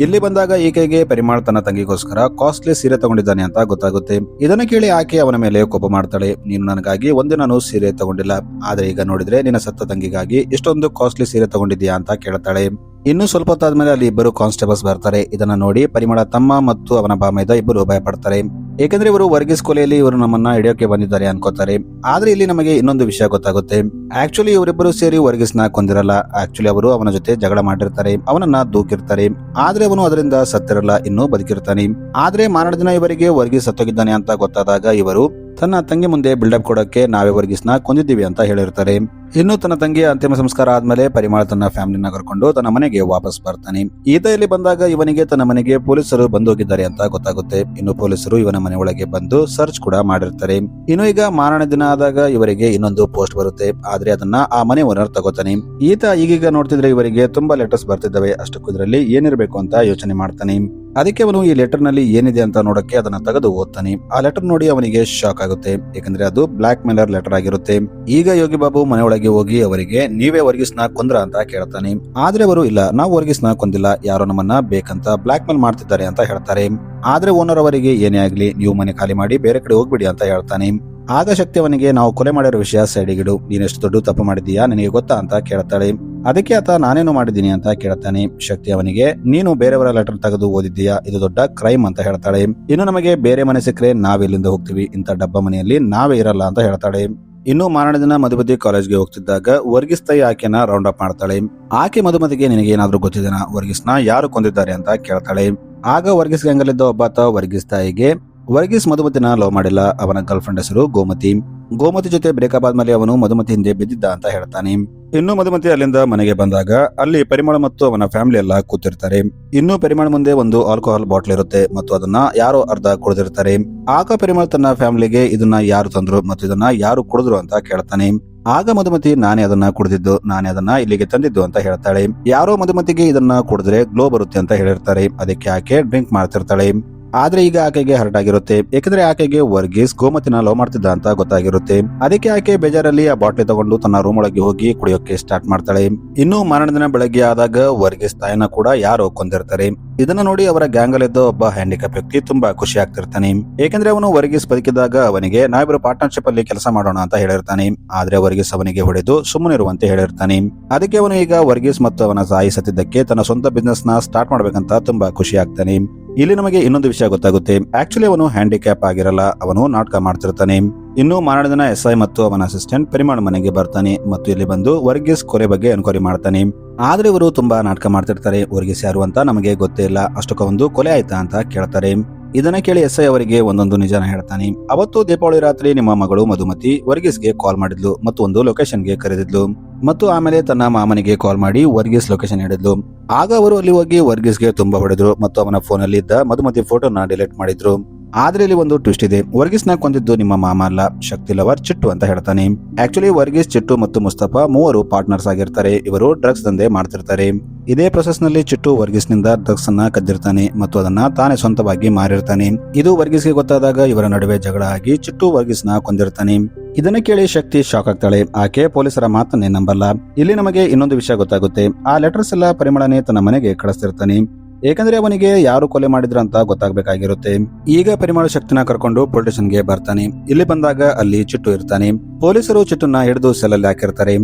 A: ಇಲ್ಲಿ ಬಂದಾಗ ಈಕೆಗೆ ಪರಿಮಳ ತನ್ನ ತಂಗಿಗೋಸ್ಕರ ಕಾಸ್ಟ್ಲಿ ಸೀರೆ ತಗೊಂಡಿದ್ದಾನೆ ಅಂತ ಗೊತ್ತಾಗುತ್ತೆ. ಇದನ್ನ ಕೇಳಿ ಆಕೆ ಅವನ ಮೇಲೆ ಕೋಪ ಮಾಡ್ತಾಳೆ. ನೀನು ನನಗಾಗಿ ಒಂದಿನೂ ಸೀರೆ ತಗೊಂಡಿಲ್ಲ, ಆದ್ರೆ ಈಗ ನೋಡಿದ್ರೆ ನಿನ್ನ ಸತ್ತ ತಂಗಿಗಾಗಿ ಇಷ್ಟೊಂದು ಕಾಸ್ಟ್ಲಿ ಸೀರೆ ತಗೊಂಡಿದ್ಯಾ ಅಂತ ಕೇಳ್ತಾಳೆ. ಇನ್ನು ಸ್ವಲ್ಪ ಹೊತ್ತಾದ್ಮೇಲೆ ಅಲ್ಲಿ 2 ಕಾನ್ಸ್ಟೇಬಲ್ಸ್ ಬರ್ತಾರೆ. ಇದನ್ನ ನೋಡಿ ಪರಿಮಳ ತಮ್ಮ ಮತ್ತು ಅವನ ಭಾಮೈದ ಇಬ್ಬರು ಭಯಪಡ್ತಾರೆ. ಏಕೆಂದ್ರೆ ಇವರು ವರ್ಗೀಸ್ ಕೊಲೆಯಲ್ಲಿ ಇವರು ನಮ್ಮನ್ನ ಹಿಡಿಯೋಕೆ ಬಂದಿದ್ದಾರೆ ಅನ್ಕೋತಾರೆ. ಆದ್ರೆ ಇಲ್ಲಿ ನಮಗೆ ಇನ್ನೊಂದು ವಿಷಯ ಗೊತ್ತಾಗುತ್ತೆ. ಆಕ್ಚುಲಿ ಇವರಿಬ್ಬರು ಸೇರಿ ವರ್ಗೀಸ್ನ ಕೊಂದಿರಲ್ಲ. ಆಕ್ಚುಲಿ ಅವರು ಅವನ ಜೊತೆ ಜಗಳ ಮಾಡಿರ್ತಾರೆ, ಅವನನ್ನ ದೂಕಿರ್ತಾರೆ. ಆದ್ರೆ ಅವನು ಅದರಿಂದ ಸತ್ತಿರಲ್ಲ, ಇನ್ನೂ ಬದುಕಿರ್ತಾನೆ. ಆದ್ರೆ ಮಾರನೇ ದಿನ ಇವರಿಗೆ ವರ್ಗೀಸ್ ಸತ್ತೋಗಿದ್ದಾನೆ ಅಂತ ಗೊತ್ತಾದಾಗ ಇವರು ತನ್ನ ತಂಗಿ ಮುಂದೆ ಬಿಲ್ಡಪ್ ಕೊಡಕ್ಕೆ ನಾವೇ ವರ್ಗೀಸ್ನ ಕೊಂದಿದ್ದೀವಿ ಅಂತ ಹೇಳಿರ್ತಾರೆ. ಇನ್ನು ತನ್ನ ತಂಗಿಯ ಅಂತಿಮ ಸಂಸ್ಕಾರ ಆದ್ಮೇಲೆ ಪರಿಮಳ ತನ್ನ ಫ್ಯಾಮಿಲಿನ ಕರ್ಕೊಂಡು ತನ್ನ ಮನೆಗೆ ವಾಪಸ್ ಬರ್ತಾನೆ. ಈತ ಇಲ್ಲಿ ಬಂದಾಗ ಇವನಿಗೆ ತನ್ನ ಮನೆಗೆ ಪೊಲೀಸರು ಬಂದು ಹೋಗಿದ್ದಾರೆ ಅಂತ ಗೊತ್ತಾಗುತ್ತೆ. ಇನ್ನು ಪೊಲೀಸರು ಇವನ ಮನೆ ಒಳಗೆ ಬಂದು ಸರ್ಚ್ ಕೂಡ ಮಾಡಿರ್ತಾರೆ. ಇನ್ನು ಈಗ ಮಾರನೇ ದಿನ ಆದಾಗ ಇವರಿಗೆ ಇನ್ನೊಂದು ಪೋಸ್ಟ್ ಬರುತ್ತೆ. ಆದ್ರೆ ಅದನ್ನ ಆ ಮನೆ ಓನರ್ ತಗೋತಾನೆ. ಈತ ಈಗೀಗ ನೋಡ್ತಿದ್ರೆ ಇವರಿಗೆ ತುಂಬಾ ಲೆಟರ್ಸ್ ಬರ್ತಿದ್ದಾವೆ. ಅಷ್ಟಕ್ಕೂ ಇದರಲ್ಲಿ ಏನಿರಬೇಕು ಅಂತ ಯೋಚನೆ ಮಾಡ್ತಾನೆ. ಅದಕ್ಕೆ ಅವನು ಈ ಲೆಟರ್ ನಲ್ಲಿ ಏನಿದೆ ಅಂತ ನೋಡಕ್ಕೆ ಅದನ್ನ ತೆಗೆದು ಓದ್ತಾನೆ. ಆ ಲೆಟರ್ ನೋಡಿ ಅವನಿಗೆ ಶಾಕ್ ಆಗುತ್ತೆ, ಯಾಕಂದ್ರೆ ಅದು ಬ್ಲಾಕ್ ಮೇಲರ್ ಲೆಟರ್ ಆಗಿರುತ್ತೆ. ಈಗ ಯೋಗಿ ಬಾಬು ಮನೆಯೊಳಗೆ ಹೋಗಿ ಅವರಿಗೆ ನೀವೇ ವರ್ಗೀಸ್ನ ಕೊಂದ್ರ ಅಂತ ಕೇಳ್ತಾನೆ. ಆದ್ರೆ ಅವರು ಇಲ್ಲ, ನಾವು ವರ್ಗೀಸ್ನ ಕೊಂದಿಲ್ಲ, ಯಾರೋ ನಮ್ಮನ್ನ ಬೇಕಂತ ಬ್ಲಾಕ್ ಮೇಲ್ ಮಾಡ್ತಿದ್ದಾರೆ ಅಂತ ಹೇಳ್ತಾರೆ. ಆದ್ರೆ ಓನರ್ ಅವರಿಗೆ ಏನೇ ಆಗ್ಲಿ ನೀವು ಮನೆ ಖಾಲಿ ಮಾಡಿ ಬೇರೆ ಕಡೆ ಹೋಗ್ಬಿಡಿ ಅಂತ ಹೇಳ್ತಾನೆ. ಆಗ ಶಕ್ತಿ ಅವನಿಗೆ ನಾವು ಕೊಲೆ ಮಾಡಿರೋ ವಿಷಯ ಸೈಡಿಗಿಡು, ನೀನೆಷ್ಟು ದೊಡ್ಡ ತಪ್ಪು ಮಾಡಿದೀಯಾ ನಿನಗೆ ಗೊತ್ತಾ ಅಂತ ಕೇಳ್ತಾಳೆ. ಅದಕ್ಕೆ ಆತ ನಾನೇನು ಮಾಡಿದ್ದೀನಿ ಅಂತ ಕೇಳ್ತಾನೆ. ಶಕ್ತಿ ಅವನಿಗೆ ನೀನು ಬೇರೆಯವರ ಲೆಟರ್ ತೆಗೆದು ಓದಿದ್ದೀಯಾ, ಇದು ದೊಡ್ಡ ಕ್ರೈಮ್ ಅಂತ ಹೇಳ್ತಾಳೆ. ಇನ್ನು ನಮಗೆ ಬೇರೆ ಮನೆ ಸಿಕ್ಕರೆ ನಾವೆಲ್ಲಿಂದ ಹೋಗ್ತೀವಿ, ಇಂಥ ಡಬ್ಬ ಮನೆಯಲ್ಲಿ ನಾವೇ ಇರಲ್ಲ ಅಂತ ಹೇಳ್ತಾಳೆ. ಇನ್ನು ಮಾರನೇ ದಿನ ಮಧುಮತಿ ಕಾಲೇಜ್ಗೆ ಹೋಗ್ತಿದ್ದಾಗ ವರ್ಗೀಸ್ ತಾಯಿ ಆಕೆನ ರೌಂಡ್ ಅಪ್ ಮಾಡ್ತಾಳೆ. ಆಕೆ ಮಧುಮತಿಗೆ ನಿನಗೆ ಏನಾದ್ರೂ ಗೊತ್ತಿದೆನಾ, ವರ್ಗೀಸ್ನ ಯಾರು ಕೊಂದಿದ್ದಾರೆ ಅಂತ ಕೇಳ್ತಾಳೆ. ಆಗ ವರ್ಗೀಸ್ ಗ್ಯಾಂಗಲ್ಲಿದ್ದ ಒಬ್ಬಾತ ವರ್ಗೀಸ್ ತಾಯಿಗೆ ವರ್ಗೀಸ್ ಮಧುಮತಿನ ಲವ್ ಮಾಡಿಲ್ಲ, ಅವನ ಗರ್ಲ್ ಫ್ರೆಂಡ್ ಹೆಸರು ಗೋಮತಿ. ಗೋಮತಿ ಜೊತೆ ಬ್ರೇಕಪ್ ಆದ್ಮೇಲೆ ಅವನು ಮಧುಮತಿ ಹಿಂದೆ ಬಿದ್ದಿದ್ದ ಅಂತ ಹೇಳ್ತಾನೆ. ಇನ್ನು ಮಧುಮತಿ ಅಲ್ಲಿಂದ ಮನೆಗೆ ಬಂದಾಗ ಅಲ್ಲಿ ಪರಿಮಳ ಮತ್ತು ಅವನ ಫ್ಯಾಮಿಲಿ ಎಲ್ಲ ಕೂತಿರ್ತಾರೆ. ಇನ್ನು ಪರಿಮಳ ಮುಂದೆ ಒಂದು ಆಲ್ಕೋಹಾಲ್ ಬಾಟ್ಲ್ ಇರುತ್ತೆ ಮತ್ತು ಅದನ್ನ ಯಾರೋ ಅರ್ಧ ಕುಡಿದಿರ್ತಾರೆ. ಆಗ ಪರಿಮಳ ತನ್ನ ಫ್ಯಾಮಿಲಿಗೆ ಇದನ್ನ ಯಾರು ತಂದ್ರು ಮತ್ತು ಇದನ್ನ ಯಾರು ಕುಡಿದ್ರು ಅಂತ ಕೇಳ್ತಾನೆ. ಆಗ ಮಧುಮತಿ ನಾನೇ ಅದನ್ನ ಕುಡಿದಿದ್ದು, ನಾನೇ ಅದನ್ನ ಇಲ್ಲಿಗೆ ತಂದಿದ್ದು ಅಂತ ಹೇಳ್ತಾಳೆ. ಯಾರೋ ಮಧುಮತಿಗೆ ಇದನ್ನ ಕುಡಿದ್ರೆ ಗ್ಲೋ ಬರುತ್ತೆ ಅಂತ ಹೇಳಿರ್ತಾರೆ. ಅದಕ್ಕೆ ಆಕೆ ಡ್ರಿಂಕ್ ಮಾಡ್ತಿರ್ತಾಳೆ. ಆದ್ರೆ ಈಗ ಆಕೆಗೆ ಹರ್ಟ್ ಆಗಿರುತ್ತೆ, ಯಾಕಂದ್ರೆ ಆಕೆಗೆ ವರ್ಗೀಸ್ ಗೋಮತಿನ ಲವ್ ಮಾಡ್ತಿದ್ದ ಅಂತ ಗೊತ್ತಾಗಿರುತ್ತೆ. ಅದಕ್ಕೆ ಆಕೆ ಬೇಜಾರಲ್ಲಿ ಆ ಬಾಟ್ಲಿ ತಗೊಂಡು ತನ್ನ ರೂಮ್ ಒಳಗೆ ಹೋಗಿ ಕುಡಿಯೋಕೆ ಸ್ಟಾರ್ಟ್ ಮಾಡ್ತಾಳೆ. ಇನ್ನು ಮಾರನೇ ದಿನ ಬೆಳಗ್ಗೆ ಆದಾಗ ವರ್ಗೀಸ್ ತಾಯಿನ ಕೂಡ ಯಾರೋ ಕೊಂದಿರ್ತಾರೆ. ಇದನ್ನ ನೋಡಿ ಅವರ ಗ್ಯಾಂಗ್ ಅಲ್ಲಿದ್ದ ಒಬ್ಬ ಹ್ಯಾಂಡಿಕ್ಯಾಪ್ ವ್ಯಕ್ತಿ ತುಂಬಾ ಖುಷಿ ಆಗ್ತಿರ್ತಾನೆ, ಏಕೆಂದ್ರೆ ಅವನು ವರ್ಗೀಸ್ ಬದುಕಿದಾಗ ಅವನಿಗೆ ನಾವಿಬ್ರು ಪಾರ್ಟ್ನರ್ಶಿಪ್ ಅಲ್ಲಿ ಕೆಲಸ ಮಾಡೋಣ ಅಂತ ಹೇಳಿರ್ತಾನೆ. ಆದ್ರೆ ವರ್ಗೀಸ್ ಅವನಿಗೆ ಹೊಡೆದು ಸುಮ್ಮನಿರುವಂತೆ ಹೇಳಿರ್ತಾನೆ. ಅದಕ್ಕೆ ಅವನು ಈಗ ವರ್ಗೀಸ್ ಮತ್ತು ಅವನ ತಾಯಿ ಸತ್ತಿದ್ದಕ್ಕೆ ತನ್ನ ಸ್ವಂತ ಬಿಸ್ನೆಸ್ ನ ಸ್ಟಾರ್ಟ್ ಮಾಡ್ಬೇಕಂತ ತುಂಬಾ ಖುಷಿ ಆಗ್ತಾನೆ. ಇಲ್ಲಿ ನಮಗೆ ಇನ್ನೊಂದು ವಿಷಯ ಗೊತ್ತಾಗುತ್ತೆ, ಆಕ್ಚುಲಿ ಅವನು ಹ್ಯಾಂಡಿಕ್ಯಾಪ್ ಆಗಿರಲ್ಲ, ಅವನು ನಾಟಕ ಮಾಡ್ತಿರ್ತಾನೆ. ಇನ್ನು ಮಾರನೇ ದಿನ ಎಸ್ಐ ಮತ್ತು ಅವನ ಅಸಿಸ್ಟೆಂಟ್ ಪರಿಮಾಣ ಮನೆಗೆ ಬರ್ತಾನೆ ಮತ್ತು ಇಲ್ಲಿ ಬಂದು ವರ್ಗೀಸ್ ಕೊಲೆ ಬಗ್ಗೆ ಎನ್ಕ್ವೈರಿ ಮಾಡ್ತಾನೆ. ಆದ್ರೆ ಇವರು ತುಂಬಾ ನಾಟಕ ಮಾಡ್ತಿರ್ತಾರೆ. ವರ್ಗೀಸ್ ಯಾರು ಅಂತ ನಮಗೆ ಗೊತ್ತೇ ಇಲ್ಲ, ಅಷ್ಟಕ್ಕ ಒಂದು ಕೊಲೆ ಆಯ್ತಾ ಅಂತ ಕೇಳ್ತಾರೆ. ಇದನ್ನ ಕೇಳಿ ಎಸ್ಐ ಅವರಿಗೆ ಒಂದೊಂದು ನಿಜಾನ ಹೇಳ್ತಾನೆ. ಅವತ್ತು ದೀಪಾವಳಿ ರಾತ್ರಿ ನಿಮ್ಮ ಮಗಳು ಮಧುಮತಿ ವರ್ಗೀಸ್ಗೆ ಕಾಲ್ ಮಾಡಿದ್ಲು ಮತ್ತು ಒಂದು ಲೊಕೇಶನ್ಗೆ ಕರೆದಿದ್ಲು ಮತ್ತು ಆಮೇಲೆ ತನ್ನ ಮಾಮನಿಗೆ ಕಾಲ್ ಮಾಡಿ ವರ್ಗೀಸ್ ಲೊಕೇಶನ್ ಹೇಳಿದ್ಲು. ಆಗ ಅವರು ಅಲ್ಲಿ ಹೋಗಿ ವರ್ಗೀಸ್ಗೆ ತುಂಬಾ ಹೊಡೆದ್ರು ಮತ್ತು ಅವನ ಫೋನ್ ಅಲ್ಲಿ ಇದ್ದ ಮಧುಮತಿ ಫೋಟೋನ ಡಿಲೀಟ್ ಮಾಡಿದ್ರು. ಆದ್ರೆ ಇಲ್ಲಿ ಒಂದು ಟ್ವಿಸ್ಟ್ ಇದೆ, ವರ್ಗೀಸ್ ನ ಕೊಂದಿದ್ದು ನಿಮ್ಮ ಮಾಮ ಅಲ್ಲ, ಶಕ್ತಿ ಲವರ್ ಚಿಟ್ಟು ಅಂತ ಹೇಳ್ತಾನೆ. ಆಕ್ಚುಲಿ ವರ್ಗೀಸ್, ಚಿಟ್ಟು ಮತ್ತು ಮುಸ್ತಫಾ ಮೂವರು ಪಾರ್ಟ್ನರ್ಸ್ ಆಗಿರ್ತಾರೆ. ಇವರು ಡ್ರಗ್ಸ್ ದಂಧೆ ಮಾಡ್ತಿರ್ತಾರೆ. ಇದೇ ಪ್ರೊಸೆಸ್ ನಲ್ಲಿ ಚಿಟ್ಟು ವರ್ಗೀಸ್ ನಿಂದ ಡ್ರಗ್ಸ್ ಅನ್ನ ಕದ್ದಿರ್ತಾನೆ ಮತ್ತು ಅದನ್ನ ತಾನೇ ಸ್ವಂತವಾಗಿ ಮಾರಿರ್ತಾನೆ. ಇದು ವರ್ಗೀಸ್ಗೆ ಗೊತ್ತಾದಾಗ ಇವರ ನಡುವೆ ಜಗಳ ಆಗಿ ಚಿಟ್ಟು ವರ್ಗೀಸ್ ನ ಕೊಂದಿರ್ತಾನೆ. ಇದನ್ನ ಕೇಳಿ ಶಕ್ತಿ ಶಾಕ್ ಆಗ್ತಾಳೆ. ಆಕೆ ಪೊಲೀಸರ ಮಾತನ್ನೇ ನಂಬಲ್ಲ. ಇಲ್ಲಿ ನಮಗೆ ಇನ್ನೊಂದು ವಿಷಯ ಗೊತ್ತಾಗುತ್ತೆ, ಆ ಲೆಟರ್ಸ್ ಎಲ್ಲ ಪರಿಮಳನೇ ತನ್ನ ಮನೆಗೆ ಕಳಿಸ್ತಿರ್ತಾನೆ, ಏಕೆಂದ್ರೆ ಅವನಿಗೆ ಯಾರು ಕೊಲೆ ಮಾಡಿದ್ರ ಅಂತ ಗೊತ್ತಾಗಬೇಕಾಗಿರುತ್ತೆ. ಈಗ ಪರಿಮಳ ಶಕ್ತಿನ ಕರ್ಕೊಂಡು ಪೊಲೀಸ್ ಸ್ಟೇಷನ್ಗೆ ಬರ್ತಾನೆ. ಇಲ್ಲಿ ಬಂದಾಗ ಅಲ್ಲಿ ಚಿಟ್ಟು ಇರ್ತಾನೆ. ಪೊಲೀಸರು ಚಿಟ್ಟುನ ಹಿಡಿದು ಸೆಲ್ಲಲ್ಲಿ ಹಾಕಿರ್ತಾರೆ.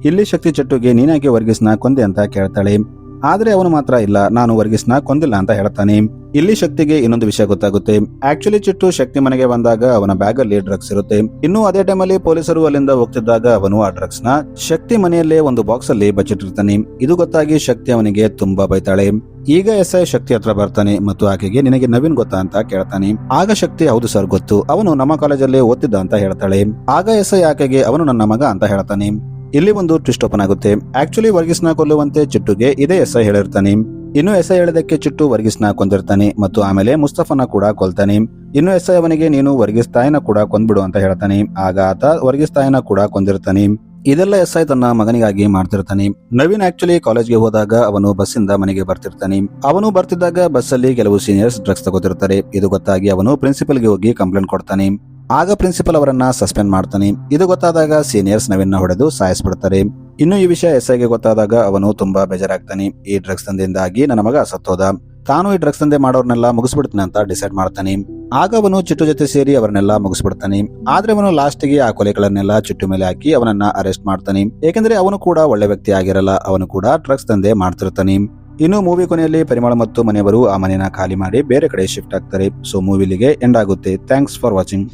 A: ಇಲ್ಲಿ ಶಕ್ತಿ ಚಿಟ್ಟುಗೆ ನೀನಾಗೆ ವರ್ಗೀಸ್ನ ಕೊಂದೆ ಅಂತ ಕೇಳ್ತಾಳೆ. ಆದ್ರೆ ಅವನು ಮಾತ್ರ ಇಲ್ಲ, ನಾನು ವರ್ಗೀಸ್ನ ಕೊಂದಿಲ್ಲ ಅಂತ ಹೇಳ್ತಾನೆ. ಇಲ್ಲಿ ಶಕ್ತಿಗೆ ಇನ್ನೊಂದು ವಿಷಯ ಗೊತ್ತಾಗುತ್ತೆ, ಆಕ್ಚುಲಿ ಚಿಟ್ಟು ಶಕ್ತಿ ಮನೆಗೆ ಬಂದಾಗ ಅವನ ಬ್ಯಾಗ್ ಅಲ್ಲಿ ಡ್ರಗ್ಸ್ ಇರುತ್ತೆ. ಇನ್ನು ಅದೇ ಟೈಮಲ್ಲಿ ಪೊಲೀಸರು ಅಲ್ಲಿಂದ ಹೋಗ್ತಿದ್ದಾಗ ಅವನು ಆ ಡ್ರಗ್ಸ್ ನ ಶಕ್ತಿ ಮನೆಯಲ್ಲೇ ಒಂದು ಬಾಕ್ಸ್ ಅಲ್ಲಿ ಬಚ್ಚಿಟ್ಟಿರ್ತಾನೆ. ಇದು ಗೊತ್ತಾಗಿ ಶಕ್ತಿ ಅವನಿಗೆ ತುಂಬಾ ಬೈತಾಳೆ. ಈಗ ಎಸ್ಐ ಶಕ್ತಿ ಹತ್ರ ಬರ್ತಾನೆ ಮತ್ತು ಆಕೆಗೆ ನಿನಗೆ ನವೀನ್ ಗೊತ್ತಾ ಅಂತ ಕೇಳ್ತಾನೆ. ಆಗ ಶಕ್ತಿ ಹೌದು ಸರ್ ಗೊತ್ತು, ಅವನು ನಮ್ಮ ಕಾಲೇಜಲ್ಲಿ ಓದ್ತಿದ್ದ ಅಂತ ಹೇಳ್ತಾಳೆ. ಆಗ ಎಸ್ಐ ಆಕೆಗೆ ಅವನು ನನ್ನ ಮಗ ಅಂತ ಹೇಳ್ತಾನೆ. ಇಲ್ಲಿ ಒಂದು ಟ್ವಿಸ್ಟ್ ಓಪನ್ ಆಗುತ್ತೆ, ಆಕ್ಚುಲಿ ವರ್ಗೀಸ್ನ ಕೊಲ್ಲುವಂತೆ ಚಿಟ್ಟುಗೆ ಇದೇ ಎಸ್ಐ ಹೇಳಿರ್ತಾನೆ. ಇನ್ನು ಎಸ್ಐ ಹೇಳಿದಕ್ಕೆ ಚಿಟ್ಟು ವರ್ಗೀಸ್ನ ಕೊಂದಿರ್ತಾನೆ ಮತ್ತು ಆಮೇಲೆ ಮುಸ್ತಫಾನ ಕೂಡ ಕೊಲ್ತಾನೆ. ಇನ್ನು ಎಸ್ಐ ಅವನಿಗೆ ನೀನು ವರ್ಗೀಸ್ ತಾಯಿನ ಕೂಡ ಕೊಂದ್ಬಿಡು ಅಂತ ಹೇಳ್ತಾನೆ. ಆಗ ಆತ ವರ್ಗೀಸ್ ತಾಯಿನ ಕೂಡ ಕೊಂದಿರ್ತಾನೆ. ಇದೆಲ್ಲ ಎಸ್ಐ ತನ್ನ ಮಗನಿಗಾಗಿ ಮಾಡ್ತಿರ್ತಾನೆ. ನವೀನ್ ಆಕ್ಚುಲಿ ಕಾಲೇಜ್ಗೆ ಹೋದಾಗ ಅವನು ಬಸ್ಸಿಂದ ಮನೆಗೆ ಬರ್ತಿರ್ತಾನೆ. ಅವನು ಬರ್ತಿದ್ದಾಗ ಬಸ್ಸಲ್ಲಿ ಕೆಲವು ಸೀನಿಯರ್ಸ್ ಡ್ರಗ್ಸ್ ತಗೋತಿರ್ತಾರೆ. ಇದು ಗೊತ್ತಾಗಿ ಅವನು ಪ್ರಿನ್ಸಿಪಲ್ಗೆ ಹೋಗಿ ಕಂಪ್ಲೇಂಟ್ ಕೊಡ್ತಾನೆ. ಆಗ ಪ್ರಿನ್ಸಿಪಲ್ ಅವರನ್ನ ಸಸ್ಪೆಂಡ್ ಮಾಡ್ತಾನೆ. ಇದು ಗೊತ್ತಾದಾಗ ಸೀನಿಯರ್ಸ್ ನವೀನ್ನ ಹೊಡೆದು ಸಾಯಿಸ್ಬಿಡ್ತಾರೆ. ಇನ್ನು ಈ ವಿಷಯ ಎಸ್ಐಗೆ ಗೊತ್ತಾದಾಗ ಅವನು ತುಂಬಾ ಬೇಜಾರಾಗ್ತಾನೆ. ಈ ಡ್ರಗ್ಸ್ ದಂಧೆಯಿಂದಾಗಿ ನನ್ನ ಮಗ ಸತ್ತೋದ, ತಾನು ಈ ಡ್ರಗ್ಸ್ ದಂಧೆ ಮಾಡೋರ್ನೆಲ್ಲ ಮುಗಿಸ್ಬಿಡ್ತಾನೆ ಅಂತ ಡಿಸೈಡ್ ಮಾಡ್ತಾನೆ. ಆಗ ಅವನು ಚಿಟ್ಟು ಜೊತೆ ಸೇರಿ ಅವರನ್ನೆಲ್ಲ ಮುಗಿಸ್ಬಿಡ್ತಾನೆ. ಆದ್ರೆ ಅವನು ಲಾಸ್ಟ್ಗೆ ಆ ಕೊಲೆಗಳನ್ನೆಲ್ಲ ಚಿಟ್ಟು ಮೇಲೆ ಹಾಕಿ ಅವನನ್ನ ಅರೆಸ್ಟ್ ಮಾಡ್ತಾನೆ. ಏಕೆಂದ್ರೆ ಅವನು ಕೂಡ ಒಳ್ಳೆ ವ್ಯಕ್ತಿ ಆಗಿರಲ್ಲ, ಅವನು ಕೂಡ ಡ್ರಗ್ಸ್ ದಂಧೆ ಮಾಡ್ತಿರ್ತಾನೆ. ಇನ್ನು ಮೂವಿ ಕೊನೆಯಲ್ಲಿ ಪರಿಮಳ ಮತ್ತು ಮನೆಯವರು ಆ ಮನೆನ ಖಾಲಿ ಮಾಡಿ ಬೇರೆ ಕಡೆ ಶಿಫ್ಟ್ ಆಗ್ತಾರೆ. ಸೊ ಮೂವಿಲಿಗೆ ಎಂಡ್ ಆಗುತ್ತೆ. Thanks for watching.